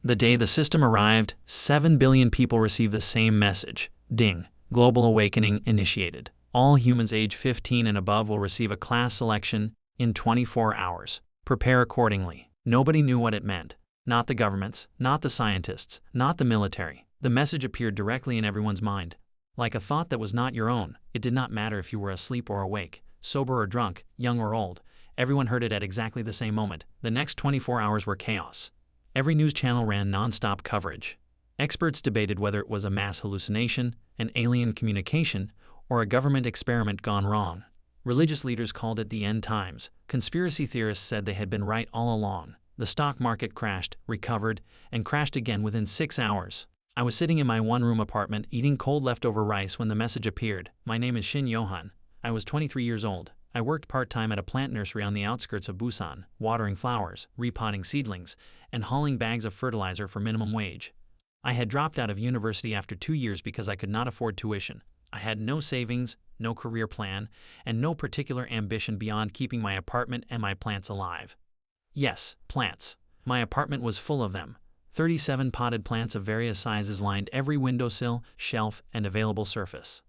The day the system arrived, 7 billion people received the same message. Ding. Global awakening initiated. All humans age 15 and above will receive a class selection in 24 hours. Prepare accordingly. Nobody knew what it meant. Not the governments, not the scientists, not the military. The message appeared directly in everyone's mind. Like a thought that was not your own. It did not matter if you were asleep or awake, sober or drunk, young or old. Everyone heard it at exactly the same moment. The next 24 hours were chaos. Every news channel ran non-stop coverage. Experts debated whether it was a mass hallucination, an alien communication, or a government experiment gone wrong. Religious leaders called it the end times. Conspiracy theorists said they had been right all along. The stock market crashed, recovered, and crashed again within 6 hours. I was sitting in my one-room apartment eating cold leftover rice when the message appeared. My name is Shin Johan. I was 23 years old. I worked part-time at a plant nursery on the outskirts of Busan, watering flowers, repotting seedlings, and hauling bags of fertilizer for minimum wage. I had dropped out of university after 2 years because I could not afford tuition. I had no savings, no career plan, and no particular ambition beyond keeping my apartment and my plants alive. Yes, plants. My apartment was full of them. 37 potted plants of various sizes lined every windowsill, shelf, and available surface.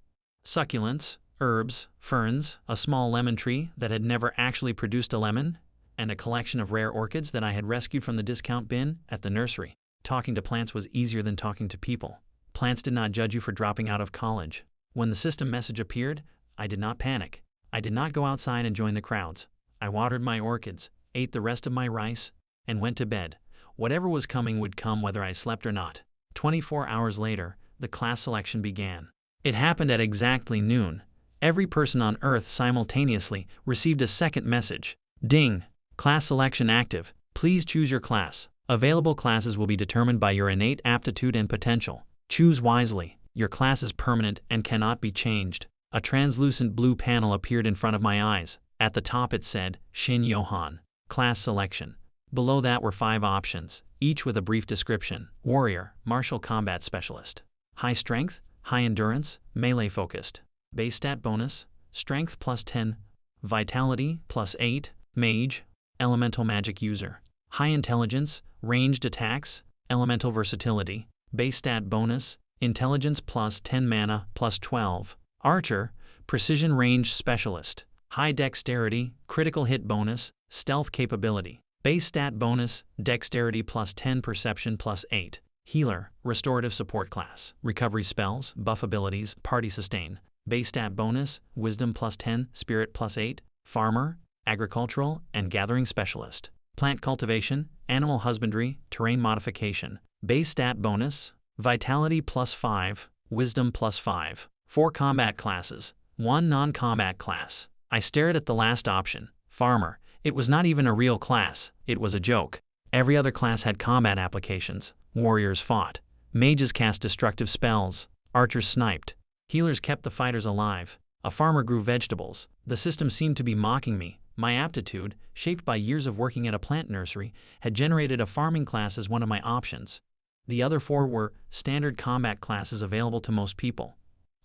Succulents, herbs, ferns, a small lemon tree that had never actually produced a lemon, and a collection of rare orchids that I had rescued from the discount bin at the nursery. Talking to plants was easier than talking to people. Plants did not judge you for dropping out of college. When the system message appeared, I did not panic. I did not go outside and join the crowds. I watered my orchids, ate the rest of my rice, and went to bed. Whatever was coming would come whether I slept or not. 24 hours later, the class selection began. It happened at exactly noon. Every person on Earth simultaneously received a second message. Ding! Class selection active. Please choose your class. Available classes will be determined by your innate aptitude and potential. Choose wisely. Your class is permanent and cannot be changed. A translucent blue panel appeared in front of my eyes. At the top it said, Shin Johan. Class selection. Below that were 5 options, each with a brief description. Warrior, martial combat specialist. High strength, high endurance, melee focused. Base stat bonus, strength +10, vitality +8, mage, elemental magic user. High intelligence, ranged attacks, elemental versatility. Base stat bonus, intelligence +10, mana +12. Archer, precision range specialist. High dexterity, critical hit bonus, stealth capability. Base stat bonus, dexterity +10, perception +8. Healer, restorative support class. Recovery spells, buff abilities, party sustain. Base stat bonus, wisdom +10, spirit +8. Farmer, agricultural and gathering specialist. Plant cultivation, animal husbandry, terrain modification. Base stat bonus, vitality +5, wisdom +5. 4 combat classes, 1 non-combat class. I stared at the last option, farmer. It was not even a real class, it was a joke. Every other class had combat applications. Warriors fought. Mages cast destructive spells. Archers sniped. Healers kept the fighters alive. A farmer grew vegetables. The system seemed to be mocking me. My aptitude, shaped by years of working at a plant nursery, had generated a farming class as one of my options. The other 4 were standard combat classes available to most people.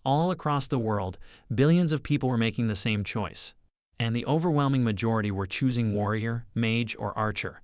All across the world, billions of people were making the same choice. And the overwhelming majority were choosing warrior, mage, or archer.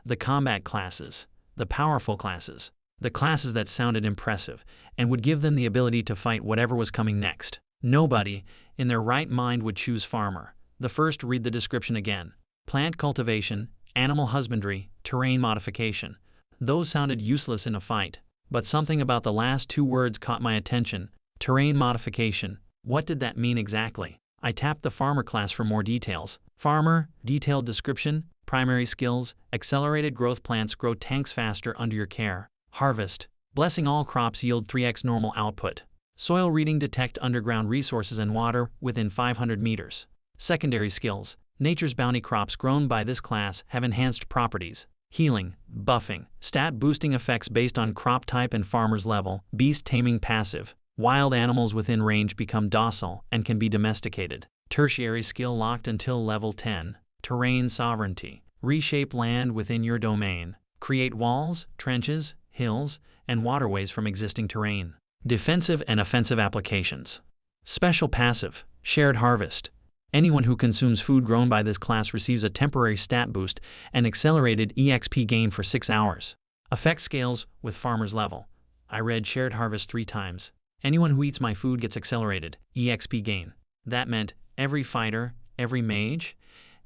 The combat classes, the powerful classes, the classes that sounded impressive, and would give them the ability to fight whatever was coming next. Nobody, in their right mind, would choose farmer. The first, read the description again. Plant cultivation, animal husbandry, terrain modification. Those sounded useless in a fight. But something about the last 2 words caught my attention. Terrain modification. What did that mean exactly? I tapped the farmer class for more details. Farmer, detailed description, primary skills, accelerated growth, plants grow tanks faster under your care. Harvest, blessing all crops yield 3x normal output. Soil reading, detect underground resources and water within 500 meters. Secondary skills, nature's bounty, crops grown by this class have enhanced properties. Healing, buffing, stat boosting effects based on crop type and farmer's level. Beast taming passive. Wild animals within range become docile and can be domesticated. Tertiary skill locked until level 10. Terrain sovereignty. Reshape land within your domain. Create walls, trenches, hills, and waterways from existing terrain. Defensive and offensive applications. Special passive. Shared harvest. Anyone who consumes food grown by this class receives a temporary stat boost and accelerated EXP gain for 6 hours. Effect scales with farmer's level. I read shared harvest 3 times. Anyone who eats my food gets accelerated EXP gain. That meant every fighter, every mage,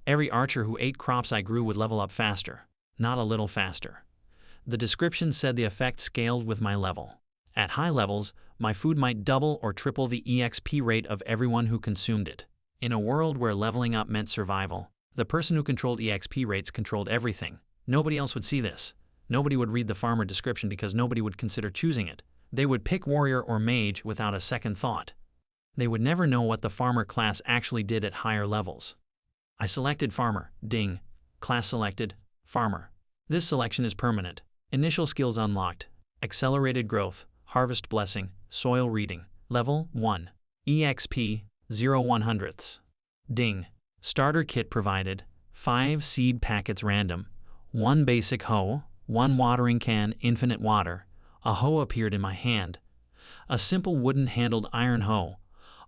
every archer who ate crops I grew would level up faster, not a little faster. The description said the effect scaled with my level. At high levels, my food might double or triple the EXP rate of everyone who consumed it. In a world where leveling up meant survival, the person who controlled EXP rates controlled everything. Nobody else would see this. Nobody would read the farmer description because nobody would consider choosing it. They would pick warrior or mage without a second thought. They would never know what the farmer class actually did at higher levels. I selected farmer, ding, class selected, farmer. This selection is permanent. Initial skills unlocked, accelerated growth, harvest blessing, soil reading, level 1, EXP 0/100. Ding, starter kit provided, 5 seed packets random, 1 basic hoe, 1 watering can, infinite water. A hoe appeared in my hand. A simple wooden-handled iron hoe.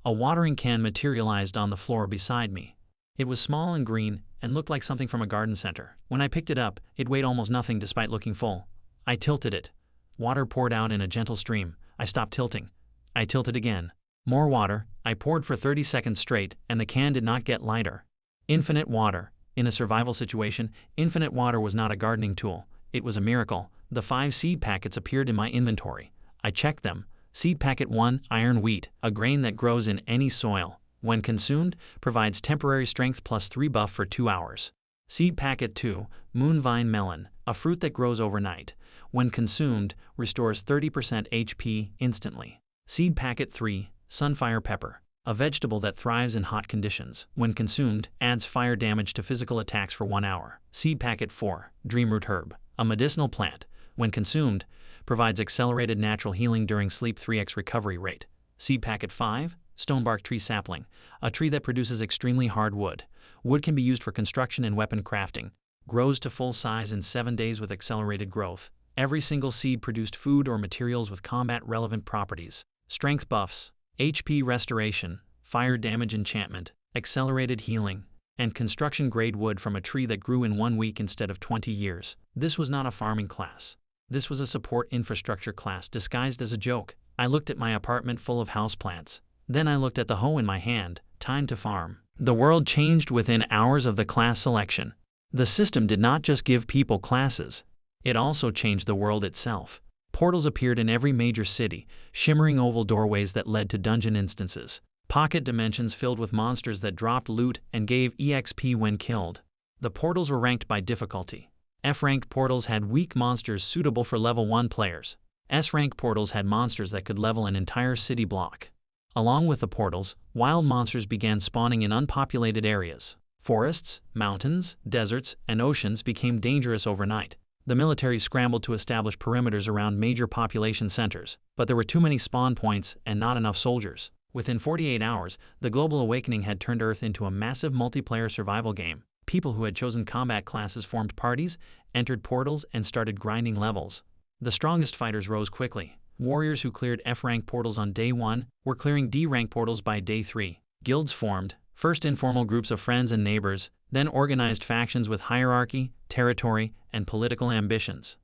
A watering can materialized on the floor beside me. It was small and green and looked like something from a garden center. When I picked it up, it weighed almost nothing despite looking full. I tilted it. Water poured out in a gentle stream. I stopped tilting. I tilted again. More water. I poured for 30 seconds straight, and the can did not get lighter. Infinite water. In a survival situation, infinite water was not a gardening tool. It was a miracle. The 5 seed packets appeared in my inventory. I checked them. Seed packet 1, iron wheat, a grain that grows in any soil. When consumed, provides temporary strength plus 3 buff for 2 hours. Seed packet 2, moonvine melon, a fruit that grows overnight. When consumed, restores 30% HP instantly. Seed packet 3, sunfire pepper, a vegetable that thrives in hot conditions. When consumed, adds fire damage to physical attacks for 1 hour. Seed packet 4, dreamroot herb, a medicinal plant. When consumed, provides accelerated natural healing during sleep 3x recovery rate. Seed packet 5, stonebark tree sapling, a tree that produces extremely hard wood. Wood can be used for construction and weapon crafting. Grows to full size in 7 days with accelerated growth. Every single seed produced food or materials with combat-relevant properties. Strength buffs, HP restoration, fire damage enchantment, accelerated healing, and construction-grade wood from a tree that grew in 1 week instead of 20 years. This was not a farming class. This was a support infrastructure class disguised as a joke. I looked at my apartment full of houseplants. Then I looked at the hoe in my hand. Time to farm. The world changed within hours of the class selection. The system did not just give people classes. It also changed the world itself. Portals appeared in every major city, shimmering oval doorways that led to dungeon instances. Pocket dimensions filled with monsters that dropped loot and gave EXP when killed. The portals were ranked by difficulty. F-rank portals had weak monsters suitable for level 1 players. S-rank portals had monsters that could level an entire city block. Along with the portals, wild monsters began spawning in unpopulated areas. Forests, mountains, deserts, and oceans became dangerous overnight. The military scrambled to establish perimeters around major population centers, but there were too many spawn points and not enough soldiers. Within 48 hours, the global awakening had turned Earth into a massive multiplayer survival game. People who had chosen combat classes formed parties, entered portals, and started grinding levels. The strongest fighters rose quickly. Warriors who cleared F-rank portals on day 1 were clearing D-rank portals by day 3. Guilds formed, first informal groups of friends and neighbors, then organized factions with hierarchy, territory, and political ambitions.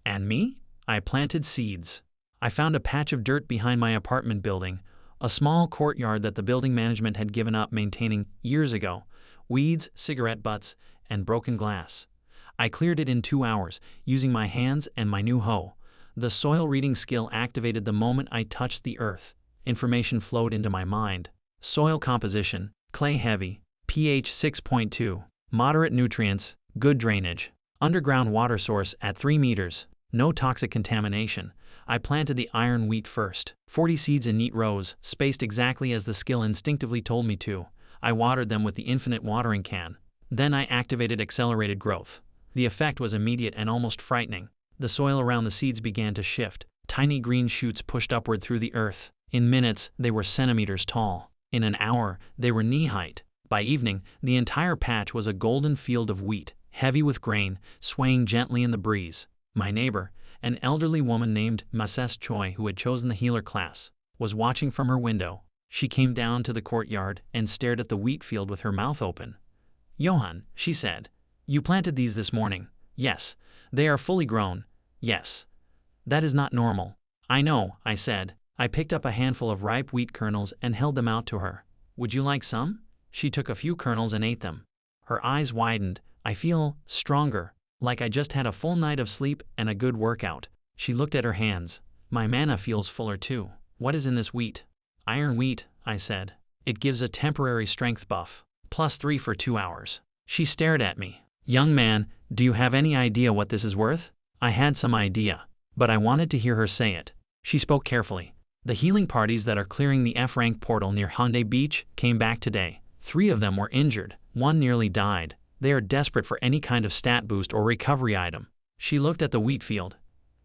And me? I planted seeds. I found a patch of dirt behind my apartment building, a small courtyard that the building management had given up maintaining years ago. Weeds, cigarette butts, and broken glass. I cleared it in 2 hours, using my hands and my new hoe. The soil reading skill activated the moment I touched the earth. Information flowed into my mind. Soil composition, clay heavy, pH 6.2, moderate nutrients, good drainage, underground water source at 3 meters, no toxic contamination. I planted the iron wheat first. 40 seeds in neat rows, spaced exactly as the skill instinctively told me to. I watered them with the infinite watering can. Then I activated accelerated growth. The effect was immediate and almost frightening. The soil around the seeds began to shift. Tiny green shoots pushed upward through the earth. In minutes, they were centimeters tall. In an hour, they were knee-height. By evening, the entire patch was a golden field of wheat, heavy with grain, swaying gently in the breeze. My neighbor, an elderly woman named Mrs. Choi, who had chosen the healer class, was watching from her window. She came down to the courtyard and stared at the wheat field with her mouth open. "Johan," she said, "you planted these this morning." "Yes, they are fully grown." Yes. That is not normal. I know, I said. I picked up a handful of ripe wheat kernels and held them out to her. Would you like some? She took a few kernels and ate them. Her eyes widened. I feel stronger, like I just had a full night of sleep and a good workout. She looked at her hands. My mana feels fuller too. What is in this wheat? Iron wheat, I said. It gives a temporary strength buff. +3 for 2 hours. She stared at me. Young man, do you have any idea what this is worth? I had some idea, but I wanted to hear her say it. She spoke carefully. The healing parties that are clearing the F-rank portal near Hyundai Beach came back today. 3 of them were injured. 1 nearly died. They are desperate for any kind of stat boost or recovery item. She looked at the wheat field.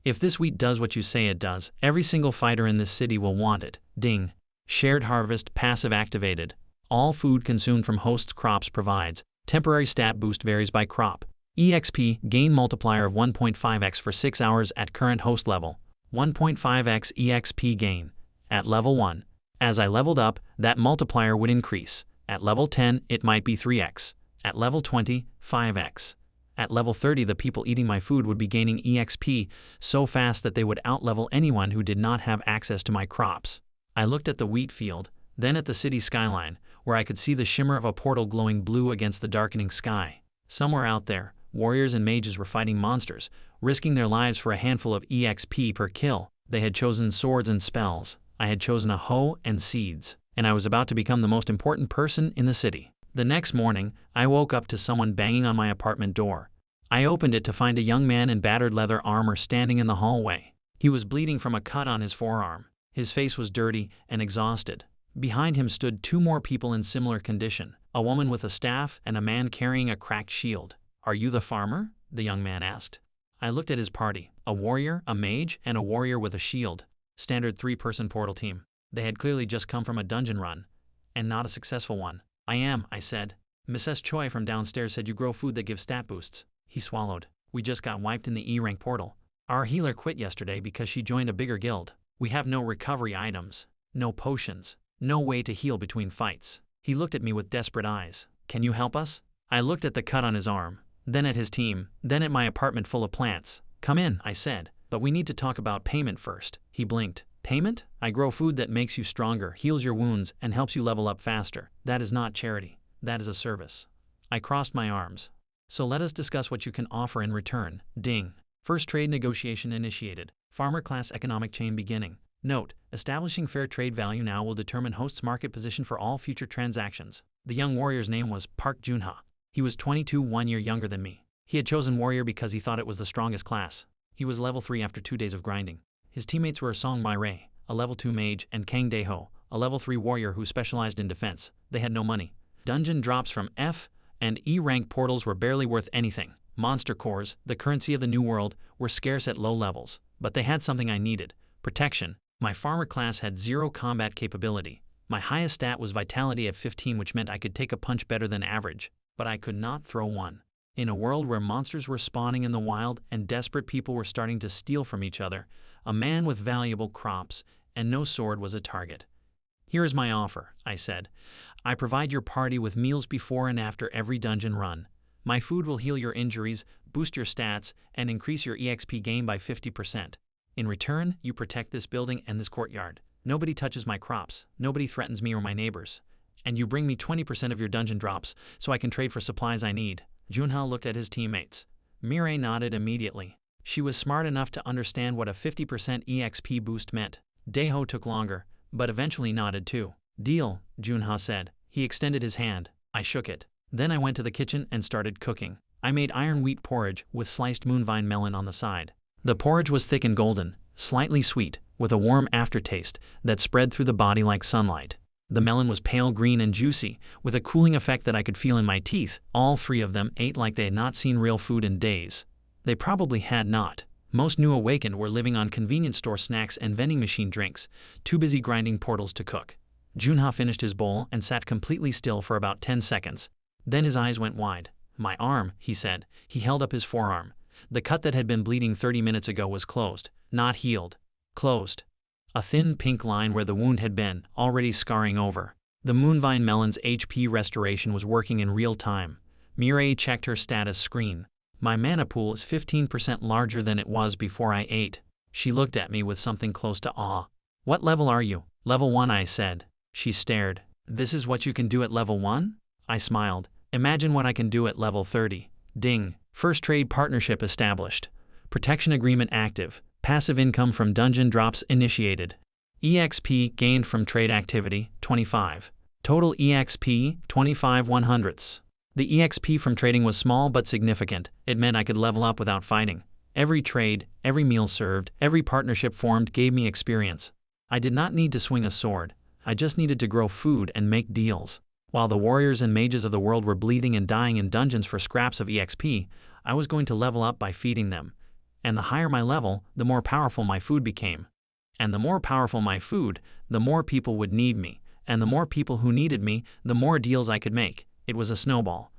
If this wheat does what you say it does, every single fighter in this city will want it. Ding. Shared harvest, passive activated. All food consumed from host's crops provides. Temporary stat boost varies by crop. EXP, gain multiplier of 1.5x for 6 hours at current host level. 1.5x EXP gain. At level 1. As I leveled up, that multiplier would increase. At level 10, it might be 3x. At level 20, 5x. At level 30, the people eating my food would be gaining EXP so fast that they would outlevel anyone who did not have access to my crops. I looked at the wheat field, then at the city skyline, where I could see the shimmer of a portal glowing blue against the darkening sky. Somewhere out there, warriors and mages were fighting monsters, risking their lives for a handful of EXP per kill. They had chosen swords and spells. I had chosen a hoe and seeds, and I was about to become the most important person in the city. The next morning, I woke up to someone banging on my apartment door. I opened it to find a young man in battered leather armor standing in the hallway. He was bleeding from a cut on his forearm. His face was dirty and exhausted. Behind him stood 2 more people in similar condition, a woman with a staff and a man carrying a cracked shield. Are you the farmer? The young man asked. I looked at his party, a warrior, a mage, and a warrior with a shield. Standard 3-person portal team. They had clearly just come from a dungeon run, and not a successful one. I am, I said. Mrs. Choi from downstairs said you grow food that gives stat boosts. He swallowed. We just got wiped in the E-rank portal. Our healer quit yesterday because she joined a bigger guild. We have no recovery items, no potions, no way to heal between fights. He looked at me with desperate eyes. Can you help us? I looked at the cut on his arm, then at his team, then at my apartment full of plants. Come in, I said, but we need to talk about payment first. He blinked. Payment? I grow food that makes you stronger, heals your wounds, and helps you level up faster. That is not charity. That is a service. I crossed my arms. So let us discuss what you can offer in return. Ding. First trade negotiation initiated. Farmer class economic chain beginning. Note, establishing fair trade value now will determine host's market position for all future transactions. The young warrior's name was Park Junha. He was 22, 1 year younger than me. He had chosen warrior because he thought it was the strongest class. He was level 3 after 2 days of grinding. His teammates were Song Mai Rei, a level 2 mage, and Kang Daeho, a level 3 warrior who specialized in defense. They had no money. Dungeon drops from F and E rank portals were barely worth anything. Monster cores, the currency of the new world, were scarce at low levels, but they had something I needed: protection. My farmer class had 0 combat capability. My highest stat was vitality at 15, which meant I could take a punch better than average, but I could not throw one. In a world where monsters were spawning in the wild and desperate people were starting to steal from each other, a man with valuable crops and no sword was a target. Here is my offer, I said. I provide your party with meals before and after every dungeon run. My food will heal your injuries, boost your stats, and increase your EXP gain by 50%. In return, you protect this building and this courtyard. Nobody touches my crops, nobody threatens me or my neighbors. And you bring me 20% of your dungeon drops, so I can trade for supplies I need. Junha looked at his teammates. Mireille nodded immediately. She was smart enough to understand what a 50% EXP boost meant. Daeho took longer, but eventually nodded too. Deal, Junha said. He extended his hand. I shook it. Then I went to the kitchen and started cooking. I made iron wheat porridge with sliced moonvine melon on the side. The porridge was thick and golden, slightly sweet, with a warm aftertaste that spread through the body like sunlight. The melon was pale green and juicy, with a cooling effect that I could feel in my teeth. All 3 of them ate like they had not seen real food in days. They probably had not. Most new awakened were living on convenience store snacks and vending machine drinks, too busy grinding portals to cook. Junha finished his bowl and sat completely still for about 10 seconds. Then his eyes went wide. My arm, he said. He held up his forearm. The cut that had been bleeding 30 minutes ago was closed, not healed. Closed. A thin pink line where the wound had been, already scarring over. The moonvine melon's HP restoration was working in real time. Mireille checked her status screen. My mana pool is 15% larger than it was before I ate. She looked at me with something close to awe. What level are you? Level 1, I said. She stared. This is what you can do at level 1? I smiled. Imagine what I can do at level 30. Ding. First trade partnership established. Protection agreement active. Passive income from dungeon drops initiated. EXP gained from trade activity, 25. Total EXP, 25 100ths. The EXP from trading was small but significant. It meant I could level up without fighting. Every trade, every meal served, every partnership formed gave me experience. I did not need to swing a sword. I just needed to grow food and make deals. While the warriors and mages of the world were bleeding and dying in dungeons for scraps of EXP, I was going to level up by feeding them. And the higher my level, the more powerful my food became. And the more powerful my food, the more people would need me. And the more people who needed me, the more deals I could make. It was a snowball.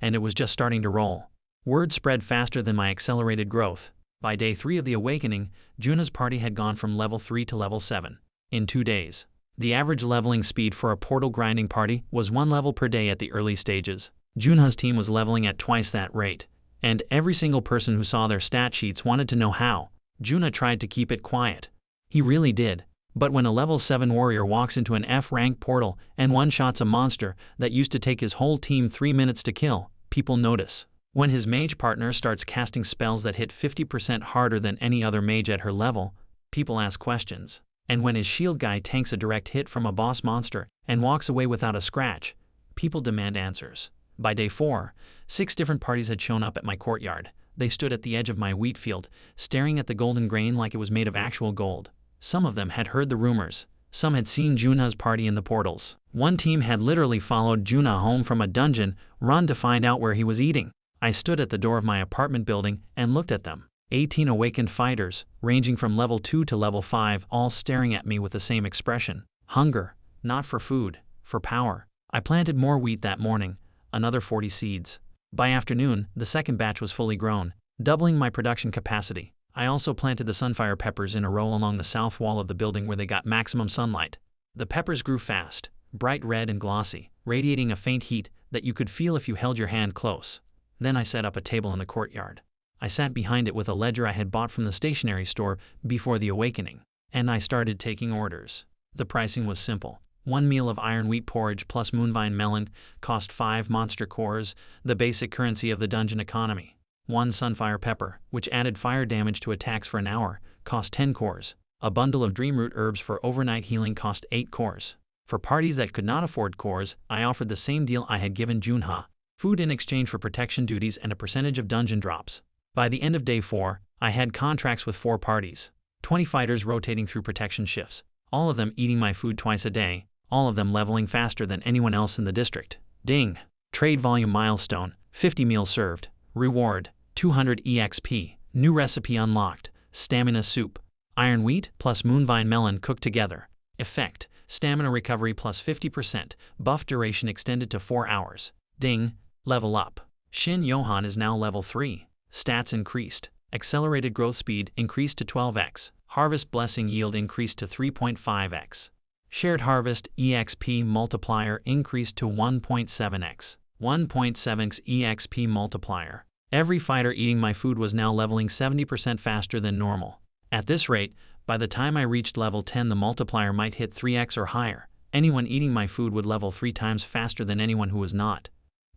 And it was just starting to roll. Word spread faster than my accelerated growth. By day 3 of the awakening, Juna's party had gone from level 3 to level 7. In 2 days. The average leveling speed for a portal grinding party was 1 level per day at the early stages. Junha's team was leveling at twice that rate. And every single person who saw their stat sheets wanted to know how. Juna tried to keep it quiet. He really did. But when a level 7 warrior walks into an F-rank portal and one-shots a monster that used to take his whole team 3 minutes to kill, people notice. When his mage partner starts casting spells that hit 50% harder than any other mage at her level, people ask questions. And when his shield guy tanks a direct hit from a boss monster and walks away without a scratch, people demand answers. By day 4, 6 different parties had shown up at my courtyard. They stood at the edge of my wheat field, staring at the golden grain like it was made of actual gold. Some of them had heard the rumors. Some had seen Juna's party in the portals. One team had literally followed Juna home from a dungeon, run to find out where he was eating. I stood at the door of my apartment building and looked at them. 18 awakened fighters, ranging from level 2 to level 5, all staring at me with the same expression. Hunger, not for food, for power. I planted more wheat that morning, another 40 seeds. By afternoon, the second batch was fully grown, doubling my production capacity. I also planted the sunfire peppers in a row along the south wall of the building where they got maximum sunlight. The peppers grew fast, bright red and glossy, radiating a faint heat that you could feel if you held your hand close. Then I set up a table in the courtyard. I sat behind it with a ledger I had bought from the stationery store before the awakening, and I started taking orders. The pricing was simple. 1 meal of iron wheat porridge plus moonvine melon cost 5 monster cores, the basic currency of the dungeon economy. 1 sunfire pepper, which added fire damage to attacks for an hour, cost 10 cores. A bundle of dreamroot herbs for overnight healing cost 8 cores. For parties that could not afford cores, I offered the same deal I had given Junha. Food in exchange for protection duties and a percentage of dungeon drops. By the end of day 4, I had contracts with 4 parties. 20 fighters rotating through protection shifts. All of them eating my food twice a day. All of them leveling faster than anyone else in the district. Ding! Trade volume milestone, 50 meals served. Reward, 200 EXP. New recipe unlocked, stamina soup. Iron wheat plus moonvine melon cooked together. Effect, stamina recovery plus 50%. Buff duration extended to 4 hours. Ding! Level up. Shin Johan is now level 3. Stats increased. Accelerated growth speed increased to 12x. Harvest blessing yield increased to 3.5x. Shared harvest EXP multiplier increased to 1.7x. 1.7x EXP multiplier. Every fighter eating my food was now leveling 70% faster than normal. At this rate, by the time I reached level 10 the multiplier might hit 3x or higher. Anyone eating my food would level 3 times faster than anyone who was not.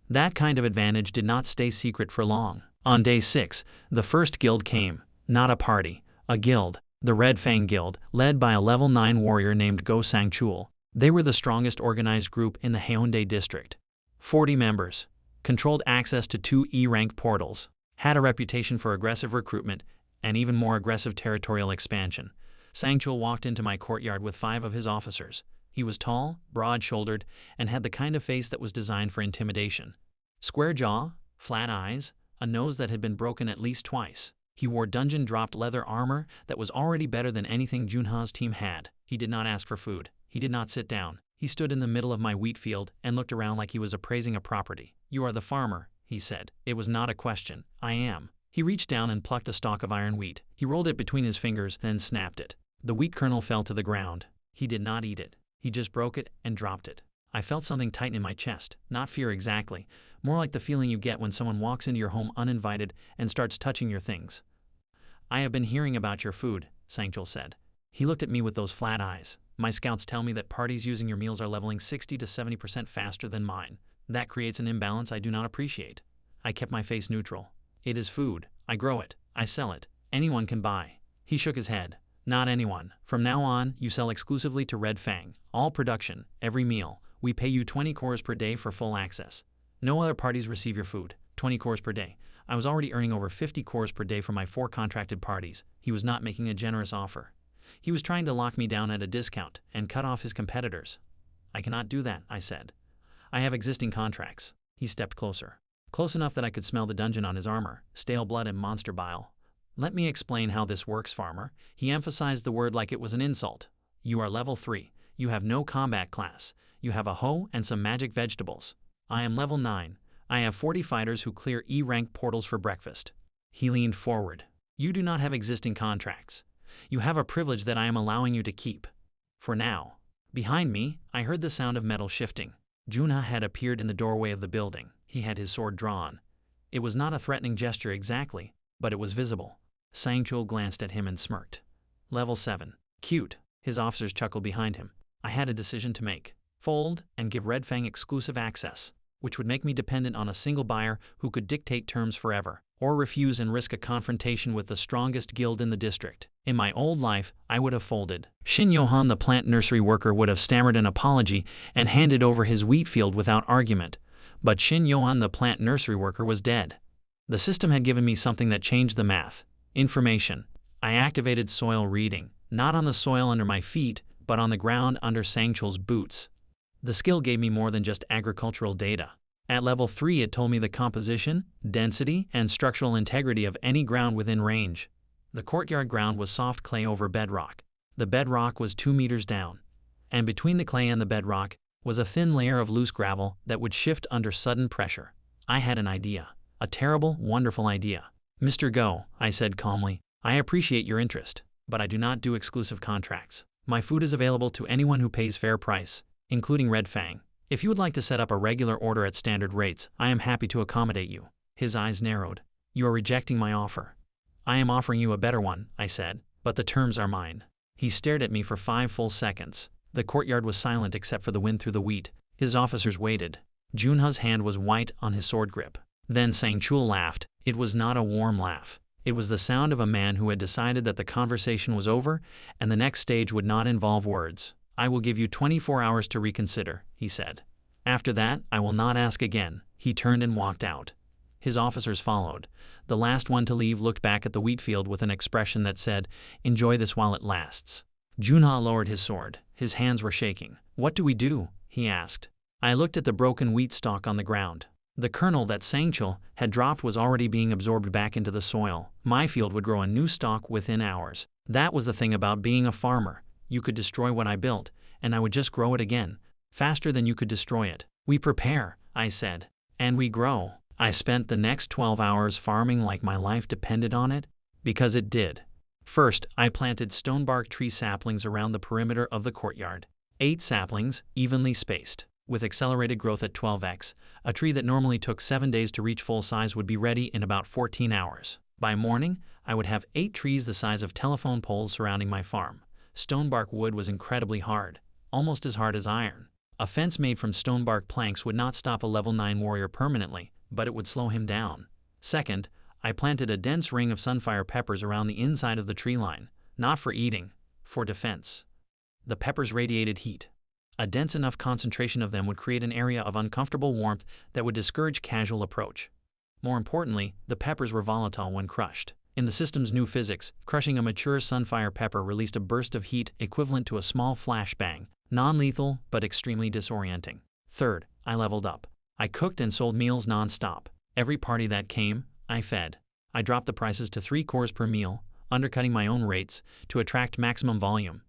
That kind of advantage did not stay secret for long. On day 6, the first guild came. Not a party, a guild. The Red Fang Guild, led by a level 9 warrior named Go Sangchul. They were the strongest organized group in the Haeundae district. 40 members. Controlled access to 2 E-rank portals. Had a reputation for aggressive recruitment, and even more aggressive territorial expansion. Sangchul walked into my courtyard with 5 of his officers. He was tall, broad-shouldered, and had the kind of face that was designed for intimidation. Square jaw, flat eyes, a nose that had been broken at least twice. He wore dungeon-dropped leather armor that was already better than anything Junha's team had. He did not ask for food. He did not sit down. He stood in the middle of my wheat field and looked around like he was appraising a property. "You are the farmer," he said. It was not a question. "I am." He reached down and plucked a stalk of iron wheat. He rolled it between his fingers, then snapped it. The wheat kernel fell to the ground. He did not eat it. He just broke it and dropped it. I felt something tighten in my chest, not fear exactly, more like the feeling you get when someone walks into your home uninvited and starts touching your things. I have been hearing about your food, Sangchul said. He looked at me with those flat eyes. My scouts tell me that parties using your meals are leveling 60 to 70% faster than mine. That creates an imbalance I do not appreciate. I kept my face neutral. It is food. I grow it. I sell it. Anyone can buy. He shook his head. Not anyone. From now on, you sell exclusively to Red Fang. All production, every meal. We pay you 20 cores per day for full access. No other parties receive your food. 20 cores per day. I was already earning over 50 cores per day from my 4 contracted parties. He was not making a generous offer. He was trying to lock me down at a discount and cut off his competitors. I cannot do that, I said. I have existing contracts. He stepped closer. Close enough that I could smell the dungeon on his armor, stale blood and monster bile. Let me explain how this works, farmer. He emphasized the word like it was an insult. You are level 3. You have no combat class. You have a hoe and some magic vegetables. I am level 9. I have 40 fighters who clear E-rank portals for breakfast. He leaned forward. You do not have existing contracts. You have a privilege that I am allowing you to keep. For now. Behind me, I heard the sound of metal shifting. Junha had appeared in the doorway of the building. He had his sword drawn. It was not a threatening gesture exactly, but it was visible. Sangchul glanced at him and smirked. Level 7. Cute. His officers chuckled behind him. I had a decision to make. Fold and give Red Fang exclusive access, which would make me dependent on a single buyer who could dictate terms forever, or refuse and risk a confrontation with the strongest guild in the district. In my old life, I would have folded. Shin Johan, the plant nursery worker, would have stammered an apology and handed over his wheat field without argument. But Shin Johan, the plant nursery worker, was dead. The system had given me something that changed the math. Information. I activated soil reading, not on the soil under my feet, but on the ground under Sangchul's boots. The skill gave me more than just agricultural data. At level 3 it told me the composition, density, and structural integrity of any ground within range. The courtyard ground was soft clay over bedrock. The bedrock was 2 meters down. And between the clay and the bedrock was a thin layer of loose gravel that would shift under sudden pressure. I had an idea. A terrible, wonderful idea. Mr. Go, I said calmly, I appreciate your interest, but I do not do exclusive contracts. My food is available to anyone who pays fair price, including Red Fang. If you would like to set up a regular order at standard rates, I am happy to accommodate you. His eyes narrowed. You are rejecting my offer. I am offering you a better one, I said, but the terms are mine. He stared at me for 5 full seconds. The courtyard was silent except for the wind through the wheat. His officers waited. Junha's hand was white on his sword grip. Then Sangchul laughed. It was not a warm laugh. It was the sound of a man who had decided that the conversation was over and the next stage would not involve words. I will give you 24 hours to reconsider, he said. After that, I will not ask again. He turned and walked out. His officers followed. The last one to leave looked back at the wheat field with an expression that said, enjoy this while it lasts. Junha lowered his sword. His hands were shaking. What do we do? He asked. I looked at the broken wheat stalk on the ground. The kernel that Sangchul had dropped was already being absorbed back into the soil. My field would grow a new stalk within hours. That was the thing about being a farmer. You could destroy what I built, and I would just grow it again, faster than you could destroy it. We prepare, I said, and we grow. I spent the next 12 hours farming like my life depended on it, because it did. First, I planted stonebark tree saplings around the perimeter of the courtyard. 8 saplings, evenly spaced. With accelerated growth at 12x, a tree that normally took 7 days to reach full size would be ready in about 14 hours. By morning, I would have 8 trees the size of telephone poles surrounding my farm. Stonebark wood was incredibly hard, almost as hard as iron. A fence made from stonebark planks would not stop a level 9 warrior permanently, but it would slow him down. Second, I planted a dense ring of sunfire peppers around the inside of the tree line, not for eating, for defense. The peppers radiated heat. A dense enough concentration of them would create an area of uncomfortable warmth that would discourage casual approach. More importantly, the peppers were volatile when crushed. In the system's new physics, crushing a mature sunfire pepper released a burst of heat equivalent to a small flashbang, non-lethal but extremely disorienting. Third, I leveled up. I cooked and sold meals non-stop. Every party that came, I fed. I dropped the prices to 3 cores per meal, undercutting my own rates to attract maximum volume.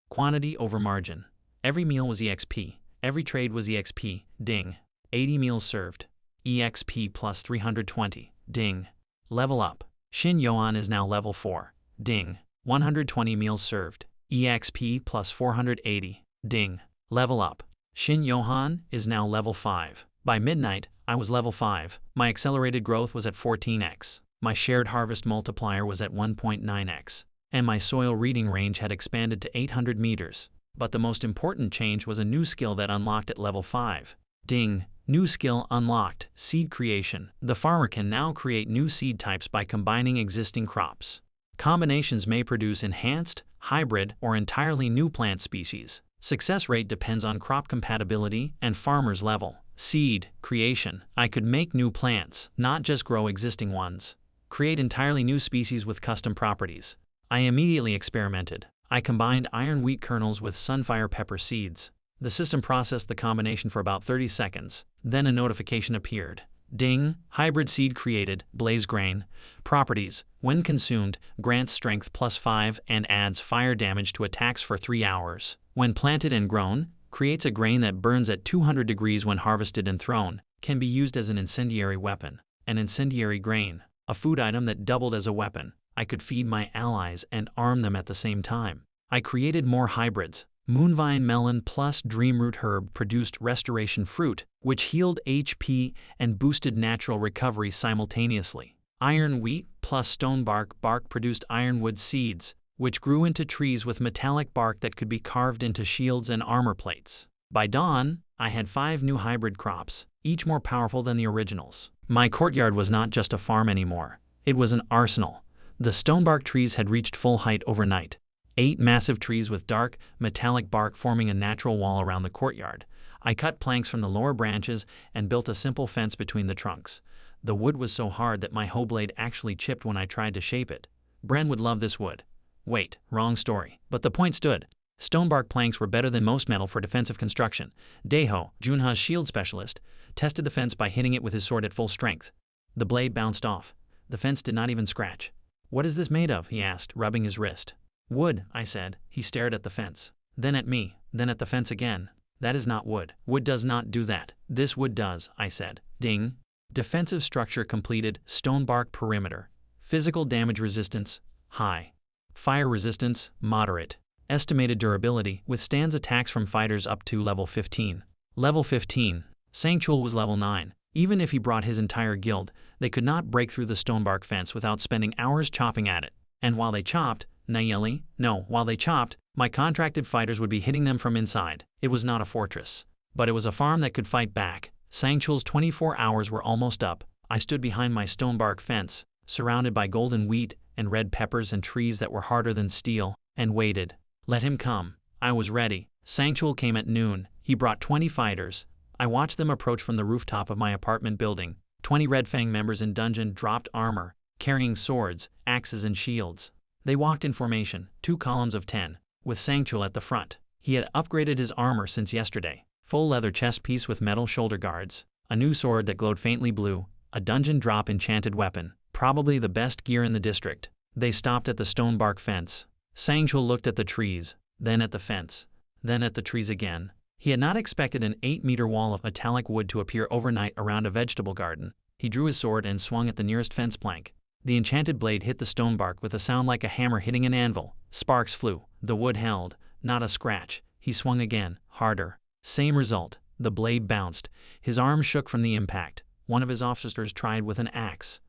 Quantity over margin. Every meal was EXP. Every trade was EXP. Ding. 80 meals served. EXP plus 320. Ding. Level up. Shin Yoan is now level 4. Ding. 120 meals served. EXP plus 480. Ding. Level up. Shin Johan is now level 5. By midnight, I was level 5. My accelerated growth was at 14x. My shared harvest multiplier was at 1.9x. And my soil reading range had expanded to 800 meters. But the most important change was a new skill that unlocked at level 5. Ding! New skill unlocked, seed creation. The farmer can now create new seed types by combining existing crops. Combinations may produce enhanced, hybrid, or entirely new plant species. Success rate depends on crop compatibility and farmer's level. Seed creation. I could make new plants, not just grow existing ones. Create entirely new species with custom properties. I immediately experimented. I combined iron wheat kernels with sunfire pepper seeds. The system processed the combination for about 30 seconds. Then a notification appeared. Ding! Hybrid seed created, blaze grain. Properties: when consumed, grants strength +5 and adds fire damage to attacks for 3 hours. When planted and grown, creates a grain that burns at 200 degrees when harvested and thrown. Can be used as an incendiary weapon. An incendiary grain, a food item that doubled as a weapon. I could feed my allies and arm them at the same time. I created more hybrids. Moonvine melon plus dreamroot herb produced restoration fruit, which healed HP and boosted natural recovery simultaneously. Iron wheat plus stonebark bark produced ironwood seeds, which grew into trees with metallic bark that could be carved into shields and armor plates. By dawn, I had 5 new hybrid crops, each more powerful than the originals. My courtyard was not just a farm anymore. It was an arsenal. The stonebark trees had reached full height overnight. 8 massive trees with dark, metallic bark forming a natural wall around the courtyard. I cut planks from the lower branches and built a simple fence between the trunks. The wood was so hard that my hoe blade actually chipped when I tried to shape it. Bren would love this wood. Wait, wrong story. But the point stood. Stonebark planks were better than most metal for defensive construction. Daeho, Junha's shield specialist, tested the fence by hitting it with his sword at full strength. The blade bounced off. The fence did not even scratch. What is this made of? He asked, rubbing his wrist. Wood, I said. He stared at the fence. Then at me, then at the fence again. That is not wood. Wood does not do that. This wood does, I said. Ding. Defensive structure completed. Stonebark perimeter. Physical damage resistance, high. Fire resistance, moderate. Estimated durability, withstands attacks from fighters up to level 15. Level 15. Sangchul was level 9. Even if he brought his entire guild, they could not break through the stonebark fence without spending hours chopping at it. And while they chopped, while they chopped, my contracted fighters would be hitting them from inside. It was not a fortress, but it was a farm that could fight back. Sangchul's 24 hours were almost up. I stood behind my stonebark fence, surrounded by golden wheat and red peppers and trees that were harder than steel, and waited. Let him come. I was ready. Sangchul came at noon. He brought 20 fighters. I watched them approach from the rooftop of my apartment building. 20 Red Fang members in dungeon dropped armor, carrying swords, axes and shields. They walked in formation, 2 columns of 10, with Sangchul at the front. He had upgraded his armor since yesterday. Full leather chest piece with metal shoulder guards, a new sword that glowed faintly blue, a dungeon drop enchanted weapon, probably the best gear in the district. They stopped at the stonebark fence. Sangchul looked at the trees, then at the fence, then at the trees again. He had not expected an 8-meter wall of metallic wood to appear overnight around a vegetable garden. He drew his sword and swung at the nearest fence plank. The enchanted blade hit the stonebark with a sound like a hammer hitting an anvil. Sparks flew. The wood held, not a scratch. He swung again, harder. Same result. The blade bounced. His arm shook from the impact. One of his officers tried with an axe.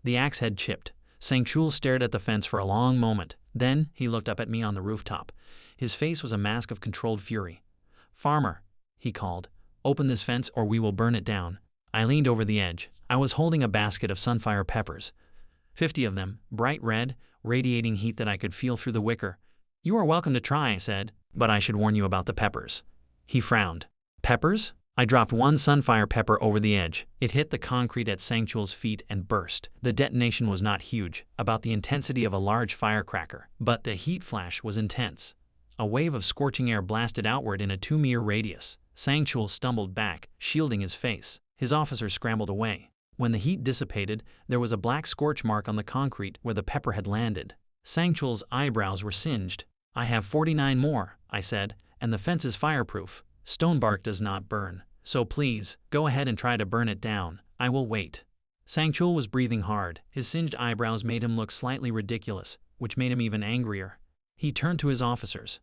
The axe head chipped. Sangchul stared at the fence for a long moment. Then, he looked up at me on the rooftop. His face was a mask of controlled fury. Farmer, he called, open this fence or we will burn it down. I leaned over the edge. I was holding a basket of sunfire peppers. 50 of them, bright red, radiating heat that I could feel through the wicker. You are welcome to try, I said, but I should warn you about the peppers. He frowned. Peppers? I dropped 1 sunfire pepper over the edge. It hit the concrete at Sangchul's feet and burst. The detonation was not huge, about the intensity of a large firecracker, but the heat flash was intense. A wave of scorching air blasted outward in a 2-meter radius. Sangchul stumbled back, shielding his face. His officers scrambled away. When the heat dissipated, there was a black scorch mark on the concrete where the pepper had landed. Sangchul's eyebrows were singed. I have 49 more, I said, and the fence is fireproof. Stonebark does not burn, so please, go ahead and try to burn it down. I will wait. Sangchul was breathing hard. His singed eyebrows made him look slightly ridiculous, which made him even angrier. He turned to his officers.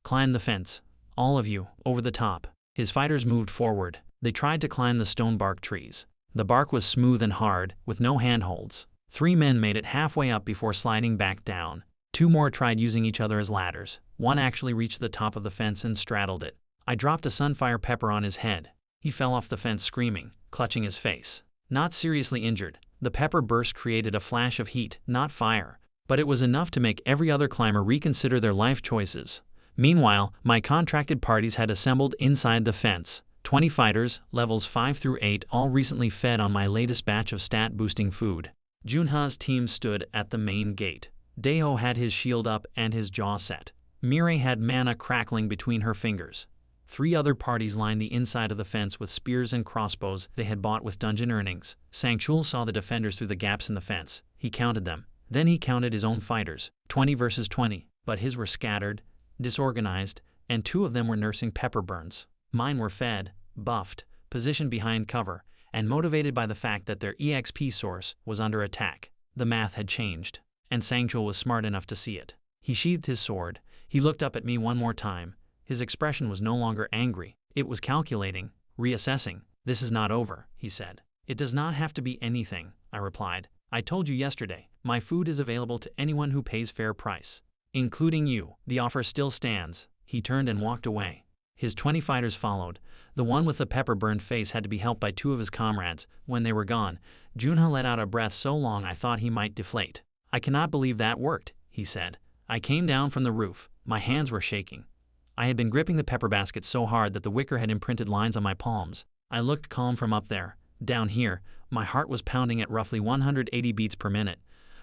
Climb the fence. All of you, over the top. His fighters moved forward. They tried to climb the stone bark trees. The bark was smooth and hard, with no handholds. 3 men made it halfway up before sliding back down. 2 more tried using each other as ladders. 1 actually reached the top of the fence and straddled it. I dropped a sunfire pepper on his head. He fell off the fence screaming, clutching his face. Not seriously injured. The pepper burst created a flash of heat, not fire, but it was enough to make every other climber reconsider their life choices. Meanwhile, my contracted parties had assembled inside the fence. 20 fighters, levels 5 through 8, all recently fed on my latest batch of stat-boosting food. Junha's team stood at the main gate. Daeho had his shield up and his jaw set. Mirai had mana crackling between her fingers. 3 other parties lined the inside of the fence with spears and crossbows they had bought with dungeon earnings. Sangchul saw the defenders through the gaps in the fence. He counted them. Then he counted his own fighters. 20 versus 20. But his were scattered, disorganized, and 2 of them were nursing pepper burns. Mine were fed, buffed, positioned behind cover, and motivated by the fact that their EXP source was under attack. The math had changed, and Sangchul was smart enough to see it. He sheathed his sword. He looked up at me one more time. His expression was no longer angry. It was calculating, reassessing. "This is not over," he said. "It does not have to be anything," I replied. "I told you yesterday, my food is available to anyone who pays fair price. Including you. The offer still stands." He turned and walked away. His 20 fighters followed. The one with the pepper-burned face had to be helped by 2 of his comrades. When they were gone, Junha let out a breath so long I thought he might deflate. "I cannot believe that worked," he said. I came down from the roof. My hands were shaking. I had been gripping the pepper basket so hard that the wicker had imprinted lines on my palms. I looked calm from up there. Down here, my heart was pounding at roughly 180 beats per minute.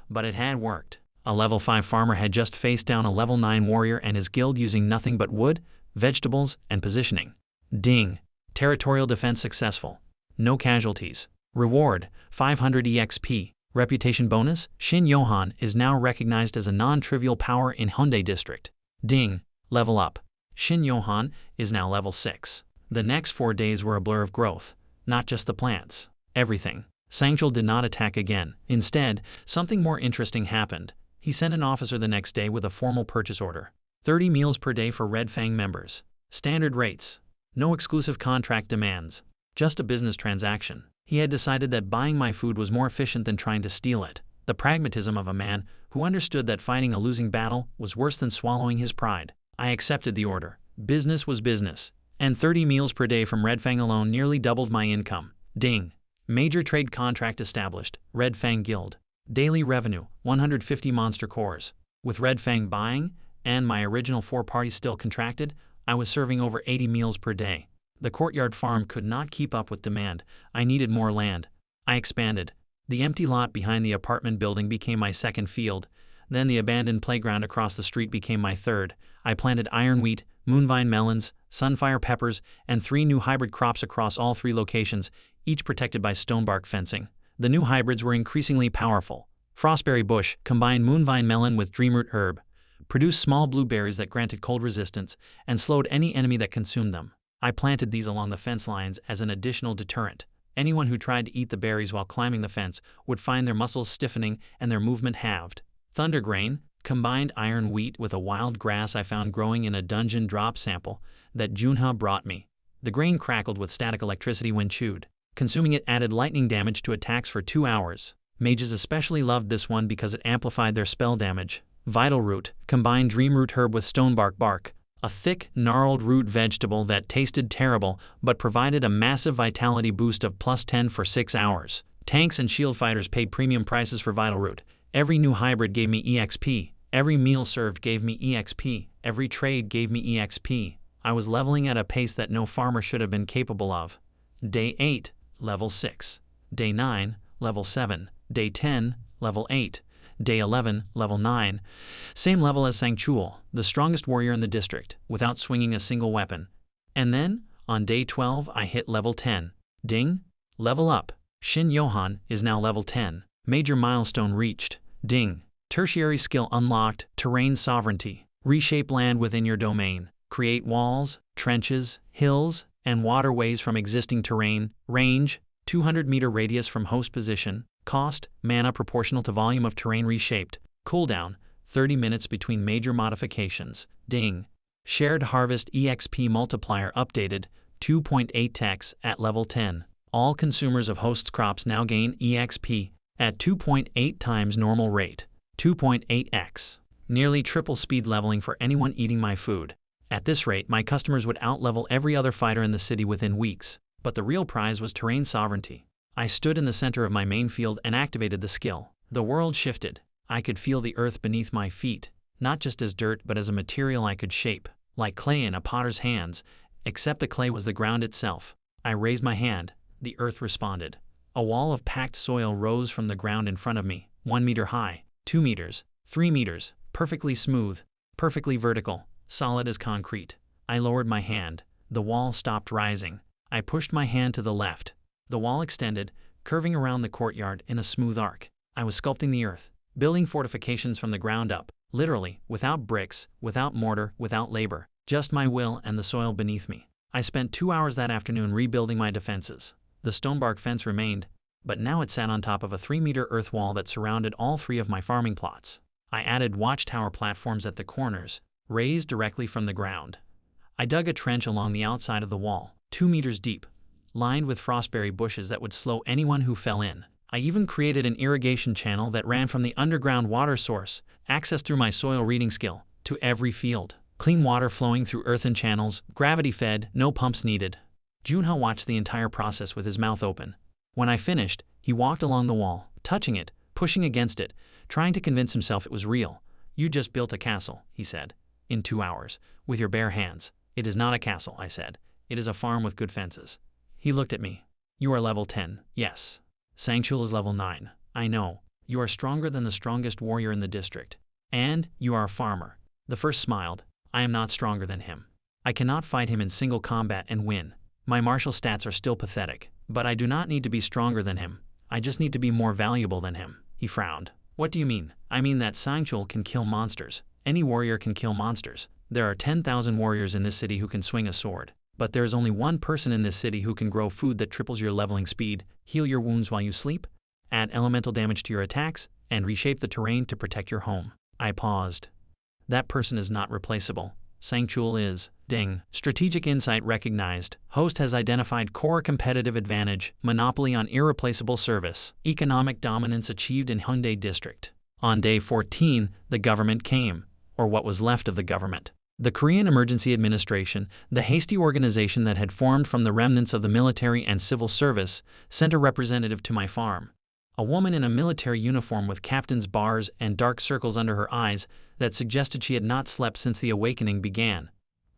But it had worked. A level 5 farmer had just faced down a level 9 warrior and his guild using nothing but wood, vegetables, and positioning. Ding! Territorial defense successful. No casualties. Reward, 500 EXP. Reputation bonus, Shin Yohan is now recognized as a non-trivial power in Hyundai District. Ding! Level up. Shin Yohan is now level 6. The next 4 days were a blur of growth. Not just the plants. Everything. Sangchul did not attack again. Instead, something more interesting happened. He sent an officer the next day with a formal purchase order. 30 meals per day for Red Fang members. Standard rates. No exclusive contract demands. Just a business transaction. He had decided that buying my food was more efficient than trying to steal it. The pragmatism of a man who understood that fighting a losing battle was worse than swallowing his pride. I accepted the order. Business was business. And 30 meals per day from Red Fang alone nearly doubled my income. Ding! Major trade contract established. Red Fang Guild. Daily revenue, 150 monster cores. With Red Fang buying, and my original 4 parties still contracted, I was serving over 80 meals per day. The courtyard farm could not keep up with demand. I needed more land. I expanded. The empty lot behind the apartment building became my second field. Then the abandoned playground across the street became my third. I planted iron wheat, moonvine melons, sunfire peppers, and 3 new hybrid crops across all 3 locations, each protected by stonebark fencing. The new hybrids were increasingly powerful. Frostberry bush combined moonvine melon with dreamroot herb, produced small blueberries that granted cold resistance, and slowed any enemy that consumed them. I planted these along the fence lines as an additional deterrent. Anyone who tried to eat the berries while climbing the fence would find their muscles stiffening and their movement halved. Thundergrain combined iron wheat with a wild grass I found growing in a dungeon drop sample that Junha brought me. The grain crackled with static electricity when chewed. Consuming it added lightning damage to attacks for 2 hours. Mages especially loved this one because it amplified their spell damage. Vital root combined dreamroot herb with stonebark bark, a thick, gnarled root vegetable that tasted terrible but provided a massive vitality boost of +10 for 6 hours. Tanks and shield fighters paid premium prices for vital root. Every new hybrid gave me EXP. Every meal served gave me EXP. Every trade gave me EXP. I was leveling at a pace that no farmer should have been capable of. Day 8, level 6. Day 9, level 7. Day 10, level 8. Day 11, level 9. Same level as Sangchul, the strongest warrior in the district, without swinging a single weapon. And then, on day 12 I hit level 10. Ding! Level up. Shin Yohan is now level 10. Major milestone reached. Ding! Tertiary skill unlocked. Terrain sovereignty. Reshape land within your domain. Create walls, trenches, hills, and waterways from existing terrain. Range, 200-meter radius from host position. Cost, mana proportional to volume of terrain reshaped. Cooldown, 30 minutes between major modifications. Ding! Shared harvest EXP multiplier updated. 2.8x at level 10. All consumers of host's crops now gain EXP at 2.8 times normal rate. 2.8x. Nearly triple speed leveling for anyone eating my food. At this rate, my customers would outlevel every other fighter in the city within weeks. But the real prize was terrain sovereignty. I stood in the center of my main field and activated the skill. The world shifted. I could feel the earth beneath my feet, not just as dirt but as a material I could shape, like clay in a potter's hands, except the clay was the ground itself. I raised my hand. The earth responded. A wall of packed soil rose from the ground in front of me, 1 meter high, 2 meters, 3 meters, perfectly smooth, perfectly vertical, solid as concrete. I lowered my hand. The wall stopped rising. I pushed my hand to the left. The wall extended, curving around the courtyard in a smooth arc. I was sculpting the earth, building fortifications from the ground up, literally, without bricks, without mortar, without labor, just my will and the soil beneath me. I spent 2 hours that afternoon rebuilding my defenses. The stonebark fence remained, but now it sat on top of a 3-meter earth wall that surrounded all 3 of my farming plots. I added watchtower platforms at the corners, raised directly from the ground. I dug a trench along the outside of the wall, 2 meters deep, lined with frostberry bushes that would slow anyone who fell in. I even created an irrigation channel that ran from the underground water source, accessed through my soil reading skill, to every field. Clean water flowing through earthen channels, gravity-fed, no pumps needed. Junho watched the entire process with his mouth open. When I finished, he walked along the wall, touching it, pushing against it, trying to convince himself it was real. "You just built a castle," he said, "in 2 hours, with your bare hands." "It is not a castle," I said. "It is a farm with good fences." He looked at me. "You are level 10, yes. Sangchul is level 9. I know. You are stronger than the strongest warrior in the district. And you are a farmer." The first smiled. "I am not stronger than him. I cannot fight him in single combat and win. My martial stats are still pathetic. But I do not need to be stronger than him. I just need to be more valuable than him." He frowned. "What do you mean?" "I mean that Sangchul can kill monsters. Any warrior can kill monsters. There are 10,000 warriors in this city who can swing a sword. But there is only one person in this city who can grow food that triples your leveling speed, heal your wounds while you sleep, add elemental damage to your attacks, and reshape the terrain to protect your home." I paused. "That person is not replaceable. Sangchul is." Ding. Strategic insight recognized. Host has identified core competitive advantage, monopoly on irreplaceable service, economic dominance achieved in Hyundai District. On day 14, the government came, or what was left of the government. The Korean Emergency Administration, the hasty organization that had formed from the remnants of the military and civil service, sent a representative to my farm. A woman in a military uniform with captain's bars and dark circles under her eyes that suggested she had not slept since the awakening began.